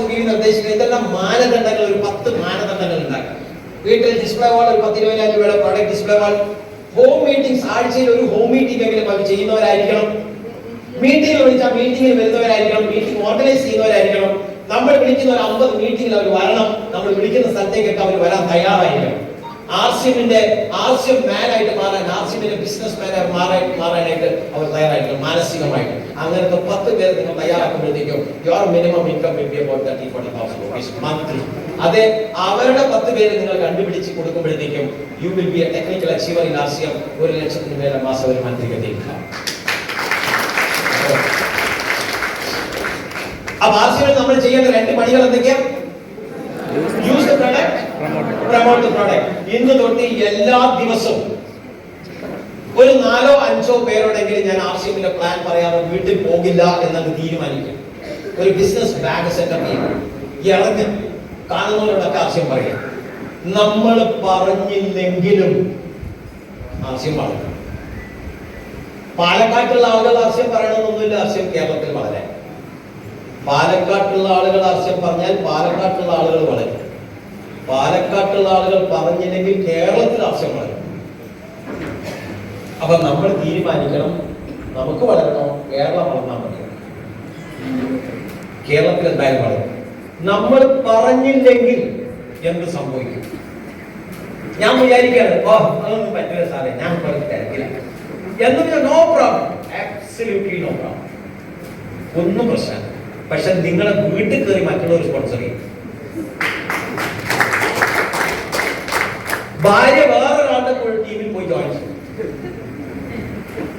PV നിർദ്ദേശിക്കുന്ന ഇതെല്ലാം മാനദണ്ഡങ്ങൾ. ഒരു 10 മാനദണ്ഡങ്ങൾ ഉണ്ടാക്കാം. വീട്ടിൽ ഡിസ്പ്ലേ വാൾ ഒരു 10,000-20,000 രൂപയുടെ പ്രോഡക്റ്റ് ഡിസ്പ്ലേ വാൾ ഹോം മീറ്റിംഗ്സ്, ആഴ്ചയിൽ ഒരു ഹോം മീറ്റിംഗ് എങ്കിലും അവർ ചെയ്യുന്നവരായിരിക്കണം. മീറ്റിംഗ് വിളിച്ചാൽ മീറ്റിംഗിൽ വരുന്നവരായിരിക്കണം. Meeting organise ചെയ്യുന്നവരായിരിക്കണം. നമ്മൾ വിളിക്കുന്ന ഒരു 50 മീറ്റിംഗിൽ അവർ വരണം. നമ്മൾ വിളിക്കുന്ന സ്ഥലത്തേക്കൊക്കെ അവർ വരാൻ തയ്യാറായിരിക്കണം. ആർസിഎം മാനായിട്ട് മാറാൻ, ആർസിഎമ്മിന്റെ ബിസിനസ് മാനായിട്ട് മാറാനായിട്ട് അവർ തയ്യാറായിരിക്കണം മാനസികമായിട്ട്. അങ്ങനത്തെ 10 പേര് നിങ്ങൾ തയ്യാറാക്കുമ്പോഴത്തേക്കും your minimum income will be about 30,000-40,000 rupees monthly. അതെ, അവരുടെ 10 പേര് നിങ്ങൾ കണ്ടുപിടിച്ച് കൊടുക്കുമ്പോഴത്തേക്കും you will be a technical achiever in RCM. 1,00,000 മേലെ മാസ വരുമാനത്തിലേക്ക് എത്തിക്കാം. അപ്പൊ ആർസിഎമ്മിൽ നമ്മൾ ചെയ്യേണ്ട 2 പണികൾ എന്തൊക്കെയാണ്? Use the product, promote the product. ഇന്ന് തൊട്ട് എല്ലാ ദിവസവും ഒരു 4-5 പേരോടെങ്കിലും ഞാൻ ആർസിഎമ്മിന്റെ പ്ലാൻ പറയാതെ വീട്ടിൽ പോകില്ല എന്നത് തീരുമാനിക്കും. ഒരു ബിസിനസ് ബാഗ് സെറ്റപ്പ് ചെയ്യണം. ഇറങ്ങി കാണുന്നവരോടൊക്കെ ആർസിഎം പറയാം. നമ്മൾ പറഞ്ഞില്ലെങ്കിലും ആർസിഎം പറയും. പാലക്കാട്ടുള്ള ആളുകൾ ആർസിഎം പറയണമെന്നൊന്നുമില്ല. ആർസിഎം കേരളത്തിൽ വളരെ, പാലക്കാട്ടുള്ള ആളുകൾ ആർസിഎം പറഞ്ഞാൽ പാലക്കാട്ടുള്ള ആളുകൾ വളരും. പാലക്കാട്ടുള്ള ആളുകൾ പറഞ്ഞില്ലെങ്കിൽ കേരളത്തിൽ ആർസിഎം വളരും. അപ്പൊ നമ്മൾ തീരുമാനിക്കണം, നമുക്ക് വളരണം, കേരളം വളർന്നാൽ മതി. കേരളത്തിൽ എന്തായാലും വളരും. നമ്മൾ പറഞ്ഞില്ലെങ്കിൽ എന്ത് സംഭവിക്കും? ഞാൻ വിചാരിക്കാണ്, ഓ അതൊന്നും പറ്റില്ല സാറേ, ഞാൻ കുറച്ച് തിരക്കില്ല എന്ന്. No problem, absolutely no problem, ഒന്നും പ്രശ്നമില്ല. പക്ഷെ നിങ്ങളെ വീട്ടിൽ കയറി മറ്റുള്ളവർ സ്പോൺസർ ചെയ്യും. ഭാര്യ വേറൊരാളുടെ ടീമിൽ പോയി ജോയിൻ ചെയ്യും.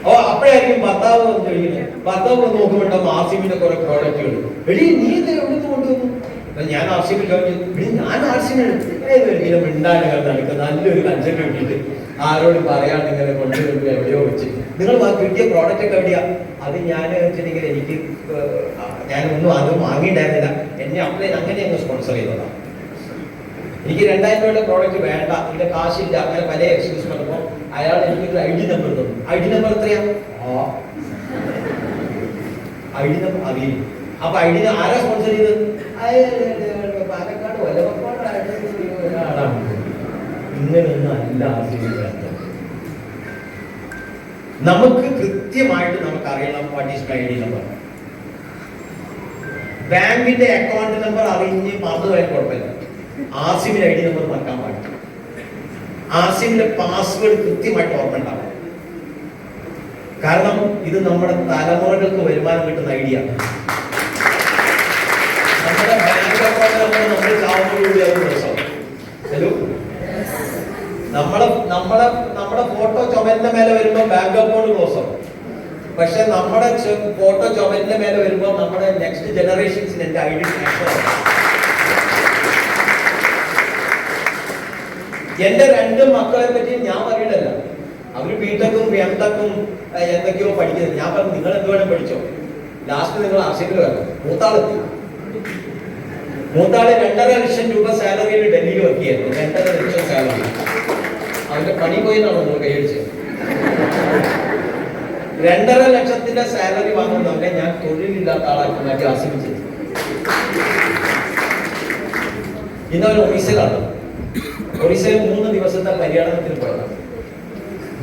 ഓ അപ്പോഴായിരിക്കും ഭർത്താവ് ചോദിക്കുന്നത്. ഭർത്താവ് നോക്കുമ്പോണ്ടാവും ആർസിഎമ്മിന്റെ കുറെ പ്രോഡക്റ്റുകൾ. എടി നീ ഇത് എവിടുന്ന് കൊണ്ടുവന്നു? ഞാൻ ആർസിഎമ്മിൽ ജോയിൻ ചെയ്തു. എടി ഞാൻ ആർസിഎമ്മിൽ ഏതൊരിക്കലും മിണ്ടാണ്ട് നടക്കുക, നല്ലൊരു കൺസെപ്റ്റ് കിട്ടിയിട്ട് ആരോട് പറയാണ്ട് ഇങ്ങനെ കൊണ്ടുവരുമ്പോൾ എവിടെയോ വെച്ച് നിങ്ങൾ കിട്ടിയ പ്രോഡക്റ്റ് ഒക്കെ എവിടെയാ? അത് ഞാൻ വെച്ചിട്ടുണ്ടെങ്കിൽ എനിക്ക് ഞാനൊന്നും അത് വാങ്ങിയിട്ടുണ്ടായിരുന്നില്ല, എന്നെ അപ്ലൈ അങ്ങനെ അങ്ങ് സ്പോൺസർ ചെയ്തതാണ്. എനിക്ക് 2000 രൂപയുടെ പ്രോഡക്റ്റ് വേണ്ട, ഇതിന്റെ കാശില്ല, അങ്ങനെ പല എക്സ്ക്യൂസ് പറഞ്ഞപ്പോൾ അയാൾ എനിക്കൊരു ID നമ്പർ തന്നു. ID നമ്പർ എത്രയാ? ID നമ്പർ അറിയില്ല. അപ്പൊ ID ആരാ സ്പോൺസർ ചെയ്തത്? പാലക്കാട് ഒരാളാണ്. ഇങ്ങനെയൊന്നും അല്ല. നമുക്ക് കൃത്യമായിട്ട് നമുക്ക് അറിയണം വാട്ട് ഈസ് ID നമ്പർ. ബാങ്കിന്റെ അക്കൗണ്ട് നമ്പർ അറിഞ്ഞ് മറന്നുപോയാൽ കുഴപ്പമില്ല. ആർസിഎമ്മിന്റെ ID നമ്പർ മറക്കാൻ പാടില്ല. ആർസിഎമ്മിന്റെ പാസ്വേഡ് കൃത്യമായിട്ട് ഓർമ്മ ഉണ്ടാവും. കാരണം ഇത് നമ്മുടെ തലമുറകൾക്ക് വരുമാനം കിട്ടുന്ന ഐഡിയ. നമ്മുടെ ബാങ്ക് അക്കൗണ്ട് നമ്പർ നമ്മൾ ചാവുന്നതിലൂടെ ദിവസം ഹലോ നമ്മുടെ ഫോട്ടോ ചുമലിന്റെ മേലെ വരുമ്പോൾ ബാങ്ക് അക്കൗണ്ട് ക്ലോസ് ആവും. പക്ഷെ നമ്മുടെ ഫോട്ടോ ചുമലിന്റെ മേലെ വരുമ്പോൾ നമ്മുടെ നെക്സ്റ്റ് ജനറേഷൻസിന് എന്റെ ID എന്റെ 2 മക്കളെ പറ്റി ഞാൻ പറയണല്ല. അവര് ബിടെക്കും എംടെക്കും എന്തൊക്കെയോ പഠിക്കുന്നത്. ഞാൻ പറഞ്ഞു നിങ്ങൾ എന്ത് വേണം പഠിച്ചോ, ലാസ്റ്റ് നിങ്ങൾ ആർസിഎമ്മിൽ വരണം. മൂത്താളെത്തി. മൂത്താള് 2.5 ലക്ഷം രൂപ സാലറിയിൽ ഡൽഹിയിൽ വർക്ക് ചെയ്യായിരുന്നു. 2.5 ലക്ഷം സാലറി. അവന്റെ പണി പോയെന്നാണോ നിങ്ങൾ കൈയടിച്ചത്? 2.5 ലക്ഷത്തിന്റെ സാലറി വാങ്ങുന്നവരെ ഞാൻ തൊഴിലില്ലാത്ത ആളാക്കി മാറ്റി ആർസിഎമ്മിൽ ചെയ്തു. ഇന്നവർ ഒറീസയിലാണ്. ഒറീസയിൽ 3 ദിവസത്തെ പര്യടനത്തിന് പോയതാണ്.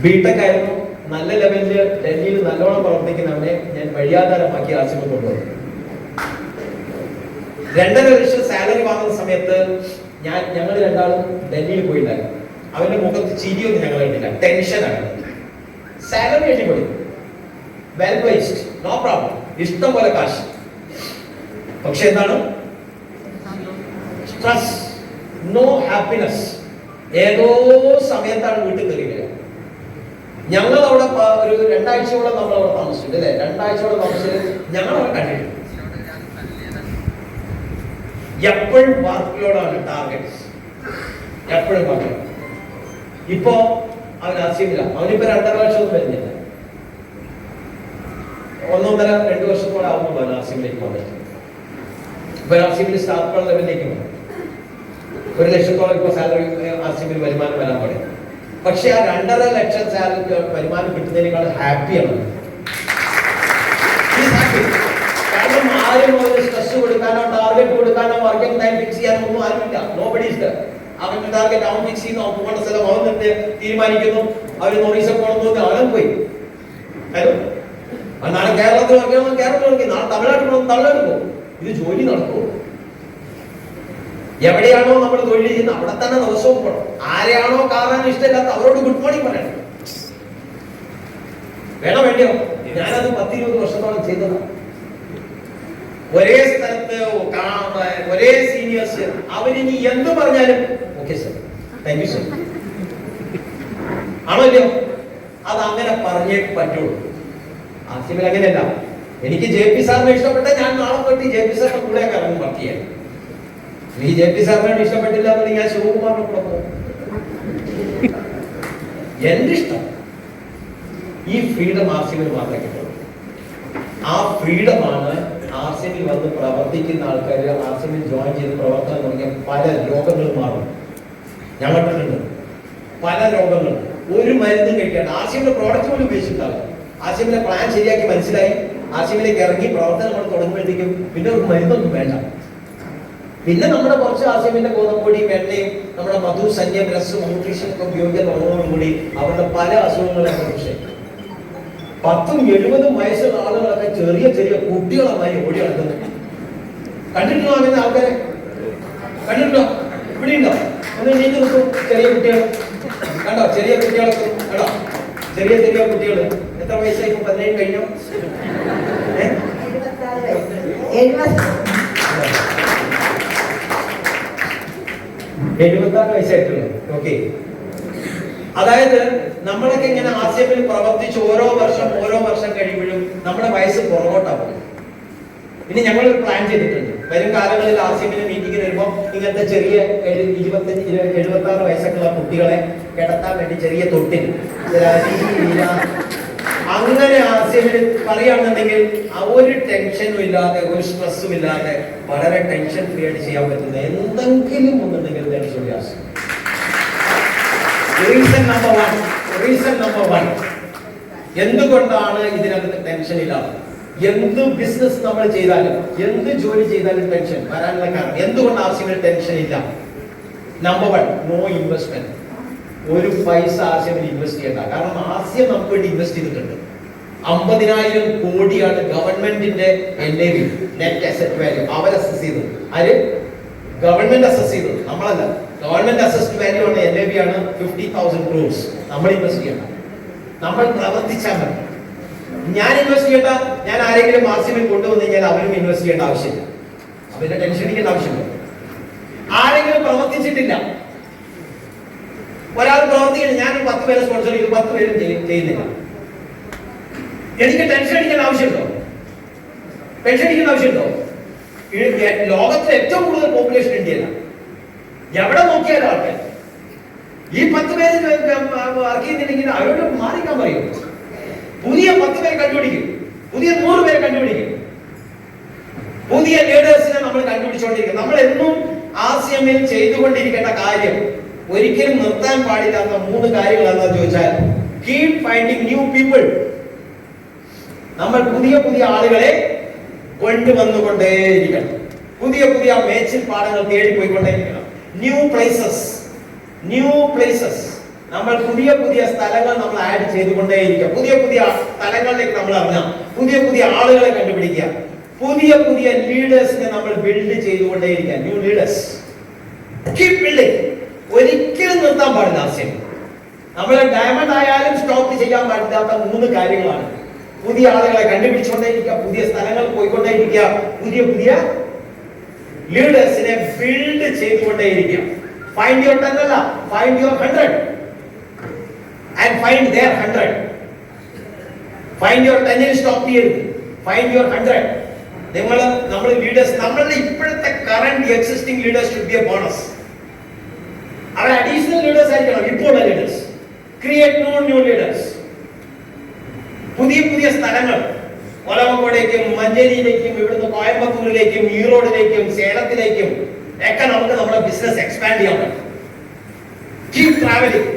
ബിടെക് ആയിരുന്നു. നല്ല ലെവലില് ഡൽഹിയിൽ നല്ലോണം പ്രവർത്തിക്കുന്നവനെ ഞാൻ വഴിയാധാരമാക്കി ആർസിഎമ്മിൽ കൊണ്ടുവന്നു. 2.5 ലക്ഷം സാലറി വാങ്ങുന്ന സമയത്ത് ഞങ്ങൾ രണ്ടാളും ഡൽഹിയിൽ പോയിണ്ടായിരുന്നു. അവന്റെ മുഖത്ത് ചിരിയൊന്നും ഞങ്ങൾ കണ്ടില്ല, ടെൻഷനാണ്. സാലറി അടിപൊളി, വെൽ പ്ലേസ്ഡ്, നോ പ്രോബ്ലം, ഇഷ്ടം പോലെ കാശ്. പക്ഷെ എന്താണ്? Stress, no happiness. ഏതോ സമയത്താണ് വീട്ടിൽ കയറി വരിക. ഞങ്ങൾ അവിടെ ഒരു 2 ആഴ്ചയോളം നമ്മൾ അവിടെ താമസിച്ചിട്ട് അല്ലെ, 2 ആഴ്ചയോളം താമസിച്ചിട്ട് ഞങ്ങൾ അവിടെ കണ്ടിട്ടുണ്ട്. എപ്പോഴും വർക്ക് ലോഡാണ് ടാർഗറ്റ്സ്, എപ്പോഴും വർക്ക്. ഇപ്പോ അവൻ ആർസിഎമ്മില്ല. അവനിപ്പോ 2.5 ലക്ഷം വരുന്നില്ല. 1.5-2 വർഷത്തോടെ ആവുമ്പോൾ അവൻ ആർസിഎമ്മിലേക്ക് വന്നിട്ട് ഇപ്പൊ ആർസിഎമ്മിൽ സ്റ്റാഫ് ലെവലിലേക്ക് വന്നു. 1 ലക്ഷത്തോളം ഇപ്പൊ സാലറി ആർസിഎമ്മിൽ വരുമാനം വരാൻ തുടങ്ങി. പക്ഷെ ആ 2.5 ലക്ഷം സാലറി വരുമാനം കിട്ടുന്നതിനേക്കാൾ ഹാപ്പിയാണ്. കാരണം ആരും ഒരു സ്ട്രെസ് കൊടുക്കാനോ ടാർഗറ്റ് കൊടുക്കാനോ വർക്കിംഗ് ടൈം ഫിക്സ് ചെയ്യാനോ ഒന്നും ആരുമില്ല. Nobody is there. അവന്റെ ടാർഗറ്റ് അവൻ ഫിക്സ് ചെയ്യുന്നു, അവൻ പോകേണ്ട സ്ഥലം അവൻ തന്നെ തീരുമാനിക്കുന്നു. അവര് നോറീസ പോകണം തോന്നി അവനും പോയി. നാളെ കേരളത്തിൽ വർക്കണം, കേരളത്തിൽ വർക്കും, നാളെ തമിഴ്നാട്ടിൽ പോകണം, തമിഴ്നാട്ടിൽ പോകും. ഇത് ജോലി നടക്കുമോ? എവിടെയാണോ നമ്മൾ തൊഴിൽ ചെയ്യുന്നത് അവിടെ തന്നെ ദിവസവും പോകണം. ആരെയാണോ കാണാൻ ഇഷ്ടമില്ലാത്ത അവരോട് ഗുഡ് മോർണിംഗ് പറയണം. വേണോ വേണ്ടിയോ? ഞാനത് 10-20 വർഷത്തോളം ചെയ്തതാണ്. ഒരേ സ്ഥലത്ത് ഒരേ സീനിയേഴ്സ് അവരിനി എന്ത് പറഞ്ഞാലും okay sir, thank you sir, ആണോ ഇല്ലയോ? അത് അങ്ങനെ പറഞ്ഞേ പറ്റുള്ളൂ. ആസിഫിൽ അങ്ങനെയല്ല. എനിക്ക് JP സാറിനെ ഇഷ്ടപ്പെട്ട ഞാൻ നാളെ തൊട്ട് JP സാറിന്റെ കൂടെ ഇറങ്ങും വർക്ക് ചെയ്യാൻ. ഈ JP സാറിനോട് ഇഷ്ടപ്പെട്ടില്ല എന്നുണ്ടെങ്കിൽ ഞാൻ ശിവകുമാറിനെ കൂടെ പോകും. എന്റെ ഇഷ്ടം. ഈ ഫ്രീഡം ആസിഫിന് മാത്രമേ കിട്ടുള്ളൂ. ആ ഫ്രീഡമാണ് ആസിഫിൽ വന്ന് പ്രവർത്തിക്കുന്ന ആൾക്കാർ, ആസിഫിൽ ജോയിൻ ചെയ്ത് പ്രവർത്തനം തുടങ്ങിയ പല രോഗങ്ങളും മാറും. ഞാൻ കണ്ടിട്ടുണ്ട് പല രോഗങ്ങളും. ഒരു മരുന്നും കഴിക്കാണ്ട് ആസിഫിന്റെ പ്രോഡക്റ്റ് പോലും ഉപയോഗിച്ചിട്ടുണ്ടാവില്ല. ആസിഫിന്റെ പ്ലാൻ ശരിയാക്കി മനസ്സിലായി, ആസിഫിലേക്ക് ഇറങ്ങി പ്രവർത്തനം കൊണ്ട് തുടങ്ങുമ്പോഴത്തേക്കും പിന്നെ ഒരു മരുന്നൊന്നും വേണ്ട. പിന്നെ നമ്മുടെ കുറച്ച് ആസിഫിന്റെ ഗോതമ്പൊടിയും എണ്ണയും നമ്മുടെ മധു, സന്യം, രസം, ന്യൂട്രീഷൻ ഒക്കെ ഉപയോഗിക്കാൻ തുടങ്ങുന്നതോടുകൂടി അവരുടെ പല അസുഖങ്ങളും പക്ഷേ 10-70 വയസ്സുള്ള ആളുകളൊക്കെ ചെറിയ ചെറിയ കുട്ടികളമായി ഓടി നടക്കുന്നു. കണ്ടിട്ടുണ്ടോ അങ്ങനെ ആൾക്കാരെ? കണ്ടിട്ടുണ്ടോ? ഇവിടെ ഉണ്ടോ? ഒന്ന് നീക്കി നോക്കൂ. ചെറിയ കുട്ടികൾ കണ്ടോ? ചെറിയ കുട്ടികളൊക്കെ കണ്ടോ? ചെറിയ ചെറിയ കുട്ടികൾ. എത്ര വയസ്സായി? 17 കഴിഞ്ഞോ? 76 വയസ്സായിട്ടുള്ളൂ. ഓക്കെ. അതായത് നമ്മളൊക്കെ ഇങ്ങനെ ആസിഫിൽ പ്രവർത്തിച്ച് ഓരോ വർഷം കഴിയുമ്പോഴും നമ്മുടെ വയസ്സ് പുറകോട്ടാവും. ഇനി ഞങ്ങളൊരു പ്ലാൻ ചെയ്തിട്ടുണ്ട്. വരും കാലങ്ങളിൽ ആസിഫിന് മീറ്റിംഗിന് വരുമ്പോൾ ഇങ്ങനത്തെ ചെറിയ 75-76 വയസ്സൊക്കെയുള്ള കുട്ടികളെ കിടത്താൻ വേണ്ടി ചെറിയ തൊട്ടിൽ അങ്ങനെ ആസിഫിന് പറയുകയാണെന്നുണ്ടെങ്കിൽ ഒരു ടെൻഷനും ഇല്ലാതെ ഒരു സ്ട്രെസ്സും ഇല്ലാതെ വളരെ ടെൻഷൻ ഫ്രീ ആയിട്ട് ചെയ്യാൻ പറ്റുന്ന എന്തെങ്കിലും ഒന്നുണ്ടെങ്കിൽ റീസൺ നമ്പർ വൺ എന്തുകൊണ്ടാണ് ഇതിനകത്ത് ടെൻഷൻ ഇല്ലാതെ? എന്ത് ബിസിനസ് നമ്മൾ ചെയ്താലും എന്ത് ജോലി ചെയ്താലും ടെൻഷൻ വരാനുള്ള കാരണം എന്തുകൊണ്ട്? ആസിഫിന് ടെൻഷൻ ഇല്ല. Number 1, no investment. ഒരു പൈസ ആസിഫിന് ഇൻവെസ്റ്റ് ചെയ്യണ്ട. കാരണം ആസിഫ് നമുക്ക് വേണ്ടി ഇൻവെസ്റ്റ് ചെയ്തിട്ടുണ്ട്. 50,000 കോടിയാണ് ഗവൺമെന്റിന്റെ NAV, നെറ്റ് അസറ്റ് വാല്യൂ. അവർ അസസ് ചെയ്തു. ആര്? ഗവൺമെന്റ് അസസ് ചെയ്തു, നമ്മളല്ല. ഗവൺമെന്റ് അസസ്ഡ് വാല്യൂ ആണ്, NAV ആണ് 50,000 crores. നമ്മൾ ഇൻവെസ്റ്റ് ചെയ്യണ്ട, നമ്മൾ പ്രവർത്തിച്ചാൽ മതി. ഞാൻ ഇൻവെസ്റ്റ് ചെയ്യണ്ട, ഞാൻ ആരെങ്കിലും ആസിഫിൽ കൊണ്ടുവന്നു കഴിഞ്ഞാൽ അവരും ഇൻവെസ്റ്റ് ചെയ്യേണ്ട ആവശ്യമില്ല. അവരുടെ ടെൻഷൻ അടിക്കേണ്ട ആവശ്യമില്ല. ആരെങ്കിലും പ്രവർത്തിച്ചിട്ടില്ല, ഒരാൾ പ്രവർത്തിക്കണം, ഞാൻ 10 പേരെ സ്പോൺസർ ചെയ്തു, 10 പേരും ചെയ്യുന്നില്ല, എനിക്ക് ടെൻഷൻ അടിക്കേണ്ട ആവശ്യമുണ്ടോ? ടെൻഷൻ അടിക്കേണ്ട ആവശ്യമുണ്ടോ? ലോകത്തിലെ ഏറ്റവും കൂടുതൽ പോപ്പുലേഷൻ ഇന്ത്യയിലാണ്. എവിടെ നോക്കിയാലും ആൾക്കാർ ഈ 10 പേര് വർക്ക് ചെയ്യുന്നില്ലെങ്കിൽ അവരോട് മാറിക്കാൻ പറയും. പുതിയ 10 പേരെ കണ്ടുപിടിക്കും, പുതിയ 100 പേരെ കണ്ടുപിടിക്കും, പുതിയ ലീഡേഴ്സിനെ നമ്മൾ കണ്ടുപിടിച്ചുകൊണ്ടിരിക്കും. നമ്മൾ എന്നും ആസിയമിൽ ചെയ്തുകൊണ്ടിരിക്കേണ്ട കാര്യം, ഒരിക്കലും നിർത്താൻ പാടില്ലാത്ത 3 കാര്യങ്ങളാണെന്ന് ചോദിച്ചാൽ, കീപ് ഫൈൻഡിങ് ന്യൂ പീപ്പിൾ. നമ്മൾ പുതിയ പുതിയ ആളുകളെ കൊണ്ടുവന്നുകൊണ്ടേയിരിക്കണം. പുതിയ പുതിയ മേച്ചിൽ പാടങ്ങൾ തേടിപ്പോയിക്കൊണ്ടേയിരിക്കണം. New places. നമ്മൾ പുതിയ പുതിയ സ്ഥലങ്ങൾ നമ്മൾ ആഡ് ചെയ്തുകൊണ്ടേയിരിക്കുക. പുതിയ പുതിയ സ്ഥലങ്ങളിലേക്ക് നമ്മൾ ഇറങ്ങാം. പുതിയ പുതിയ ആളുകളെ കണ്ടുപിടിക്കുക. പുതിയ പുതിയ ലീഡേഴ്സിനെ നമ്മൾ ബിൽഡ് ചെയ്തുകൊണ്ടേയിരിക്കുക. New leaders. Keep building. ഒരിക്കലും നിർത്താൻ പാടില്ല ആശയം. നമ്മൾ ഡയമണ്ട് ആയാലും സ്റ്റോപ്പ് ചെയ്യാൻ പാടില്ലാത്ത 3 കാര്യങ്ങളാണ്. പുതിയ ആളുകളെ കണ്ടുപിടിച്ചുകൊണ്ടേയിരിക്കുക, പുതിയ സ്ഥലങ്ങളിൽ പോയിക്കൊണ്ടേയിരിക്കുക, പുതിയ പുതിയ ലീഡേഴ്സിനെ ബിൽഡ് ചെയ്തുകൊണ്ടേയിരിക്കുക. ഫൈൻഡ് യുവർ 10 അല്ല, find your 100 and find their 100. Find your 10 stop ചെയ്യരുത്, ഫൈൻഡ് യുവർ 100. നമ്മൾ ലീഡേഴ്സ്, നമ്മളുടെ ഇപ്പോഴത്തെ current existing leaders should be a bonus. അവർ അഡീഷണൽ ലീഡേഴ്സ് ആയിരിക്കണം, ഇപ്പോഴുള്ള ലീഡേഴ്സ്. Create new leaders. പുതിയ പുതിയ സ്ഥലങ്ങൾ, ഒലവക്കോടേക്കും മഞ്ചേരിയിലേക്കും ഇവിടുന്ന് കോയമ്പത്തൂരിലേക്കും ഈറോഡിലേക്കും സേലത്തിലേക്കും ഒക്കെ നമുക്ക് നമ്മുടെ ബിസിനസ് എക്സ്പാൻഡ് ചെയ്യാൻ പറ്റും. Keep travelling.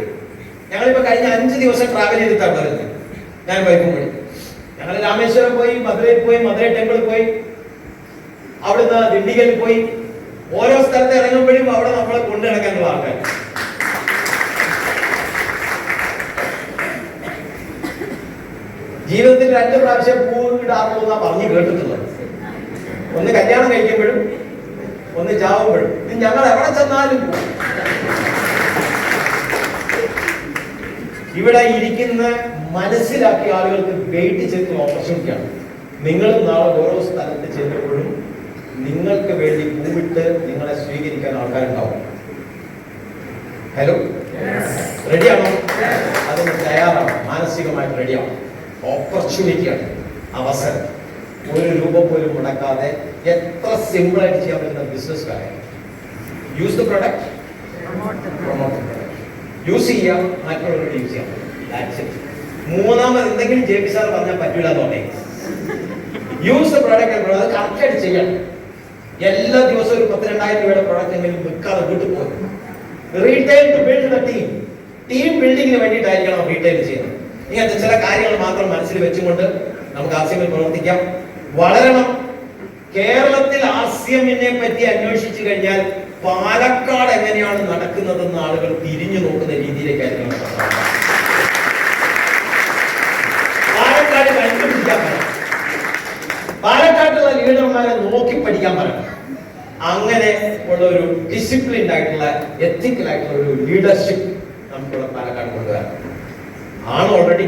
ഞങ്ങളിപ്പോ കഴിഞ്ഞ 5 ദിവസം ട്രാവൽ ചെയ്തിട്ടാണ് വരുന്നത്. ഞാൻ വൈകും വഴി ഞങ്ങൾ രാമേശ്വരം പോയി, മധുരയിൽ പോയി, മധുര ടെമ്പിളിൽ പോയി, അവിടുന്ന് ദിണ്ടിഗലിൽ പോയി, ഓരോ സ്ഥലത്ത് ഇറങ്ങുമ്പോഴും അവിടെ നമ്മളെ കൊണ്ടു നടക്കാനുള്ള ആൾക്കാർ. ജീവിതത്തിൽ 2 പ്രാവശ്യം പൂ ഇടാറുള്ളൂ എന്നാ പറഞ്ഞു കേട്ടിട്ടുള്ളത്. ഒന്ന് കല്യാണം കഴിക്കുമ്പോഴും ഒന്ന് ചാവുമ്പോഴും. ഇത് ഞങ്ങൾ എവിടെ ചെന്നാലും ഇവിടെ ഇരിക്കുന്ന മനസ്സിലാക്കിയ ആളുകൾക്ക് വെയിറ്റ് ചെയ്തുള്ള ഓപ്പർച്യൂണിറ്റിയാണ്. നിങ്ങൾ നാളെ ഓരോ സ്ഥലത്ത് ചെല്ലുമ്പോഴും നിങ്ങൾക്ക് വേണ്ടി പൂവിട്ട് നിങ്ങളെ സ്വീകരിക്കാൻ ആൾക്കാരുണ്ടാവും. ഹലോ, റെഡിയാണോ? അതിന് തയ്യാറാണ്, മാനസികമായിട്ട് റെഡിയാണ്. ഓപ്പർച്യൂണിറ്റിയാണ്, അവസരം. 1 രൂപ പോലും മുടക്കാതെ എത്ര സിമ്പിൾ ആയിട്ട് ചെയ്യാൻ പറ്റുന്ന ബിസിനസ് കാര്യം. Use the product, promote the product. Use ചെയ്യാം, മറ്റുള്ളവരോട് യൂസ് ചെയ്യാം. മൂന്നാമത് എന്തെങ്കിലും ജെ പി സാർ പറഞ്ഞാൽ പറ്റൂല എന്നുണ്ടേ, യൂസ് ദ പ്രൊഡക്റ്റ്. അത് കറക്റ്റായിട്ട് ചെയ്യണം. എല്ലാ ദിവസവും ഒരു 10,000-2000 രൂപയുടെ പ്രൊഡക്റ്റ് എങ്കിലും വിൽക്കാതെ വീട്ടിൽ പോകും. Retail to build the team. Team ബിൽഡിങ്ങിന് വേണ്ടിയിട്ടായിരിക്കണം റീറ്റെയിൽ ചെയ്യുന്നത്. ഇങ്ങനത്തെ ചില കാര്യങ്ങൾ മാത്രം മനസ്സിൽ വെച്ചുകൊണ്ട് നമുക്ക് ആർസിഎമ്മിൽ പ്രവർത്തിക്കാം, വളരണം. കേരളത്തിൽ ആർസിഎമ്മിനെ പറ്റി അന്വേഷിച്ചു കഴിഞ്ഞാൽ പാലക്കാട് എങ്ങനെയാണ് നടക്കുന്നതെന്ന് ആളുകൾ തിരിഞ്ഞു നോക്കുന്ന രീതിയിലേക്കായിരിക്കണം. പാലക്കാട് കണ്ടുപിടിക്കാൻ പറയണം, പാലക്കാട്ടുള്ള ലീഡർമാരെ നോക്കി പഠിക്കാൻ പറയണം. അങ്ങനെ ഉള്ള ഒരു ഡിസിപ്ലിൻഡ് ആയിട്ടുള്ള, എത്തിക്കൽ ആയിട്ടുള്ള ഒരു ലീഡർഷിപ്പ് നമുക്കുള്ള പാലക്കാട് കൊണ്ടുവരാം. ആണ് ഓൾറെഡി,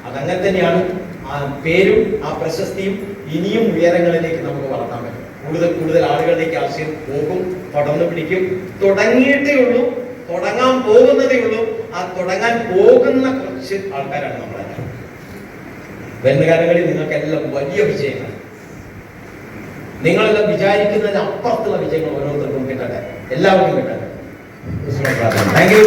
അതങ്ങനെ തന്നെയാണ്. ആ പേരും ആ പ്രശസ്തിയും ഇനിയും ഉയരങ്ങളിലേക്ക് നമുക്ക് വളർത്താൻ പറ്റും. കൂടുതൽ കൂടുതൽ ആളുകളിലേക്ക് ആശയം പോകും, പടർന്നു പിടിക്കും. തുടങ്ങിയിട്ടേ ഉള്ളൂ, തുടങ്ങാൻ പോകുന്നതേ ഉള്ളൂ. ആ തുടങ്ങാൻ പോകുന്ന കുറച്ച് ആൾക്കാരാണ് നമ്മളെല്ലാം. വരുന്ന കാലങ്ങളിൽ നിങ്ങൾക്കെല്ലാം വലിയ വിജയങ്ങൾ, നിങ്ങളെല്ലാം വിചാരിക്കുന്നതിന് അപ്പുറത്തുള്ള വിജയങ്ങൾ ഓരോരുത്തർക്കും കിട്ടട്ടെ, എല്ലാവർക്കും കിട്ടട്ടെ. Thank you.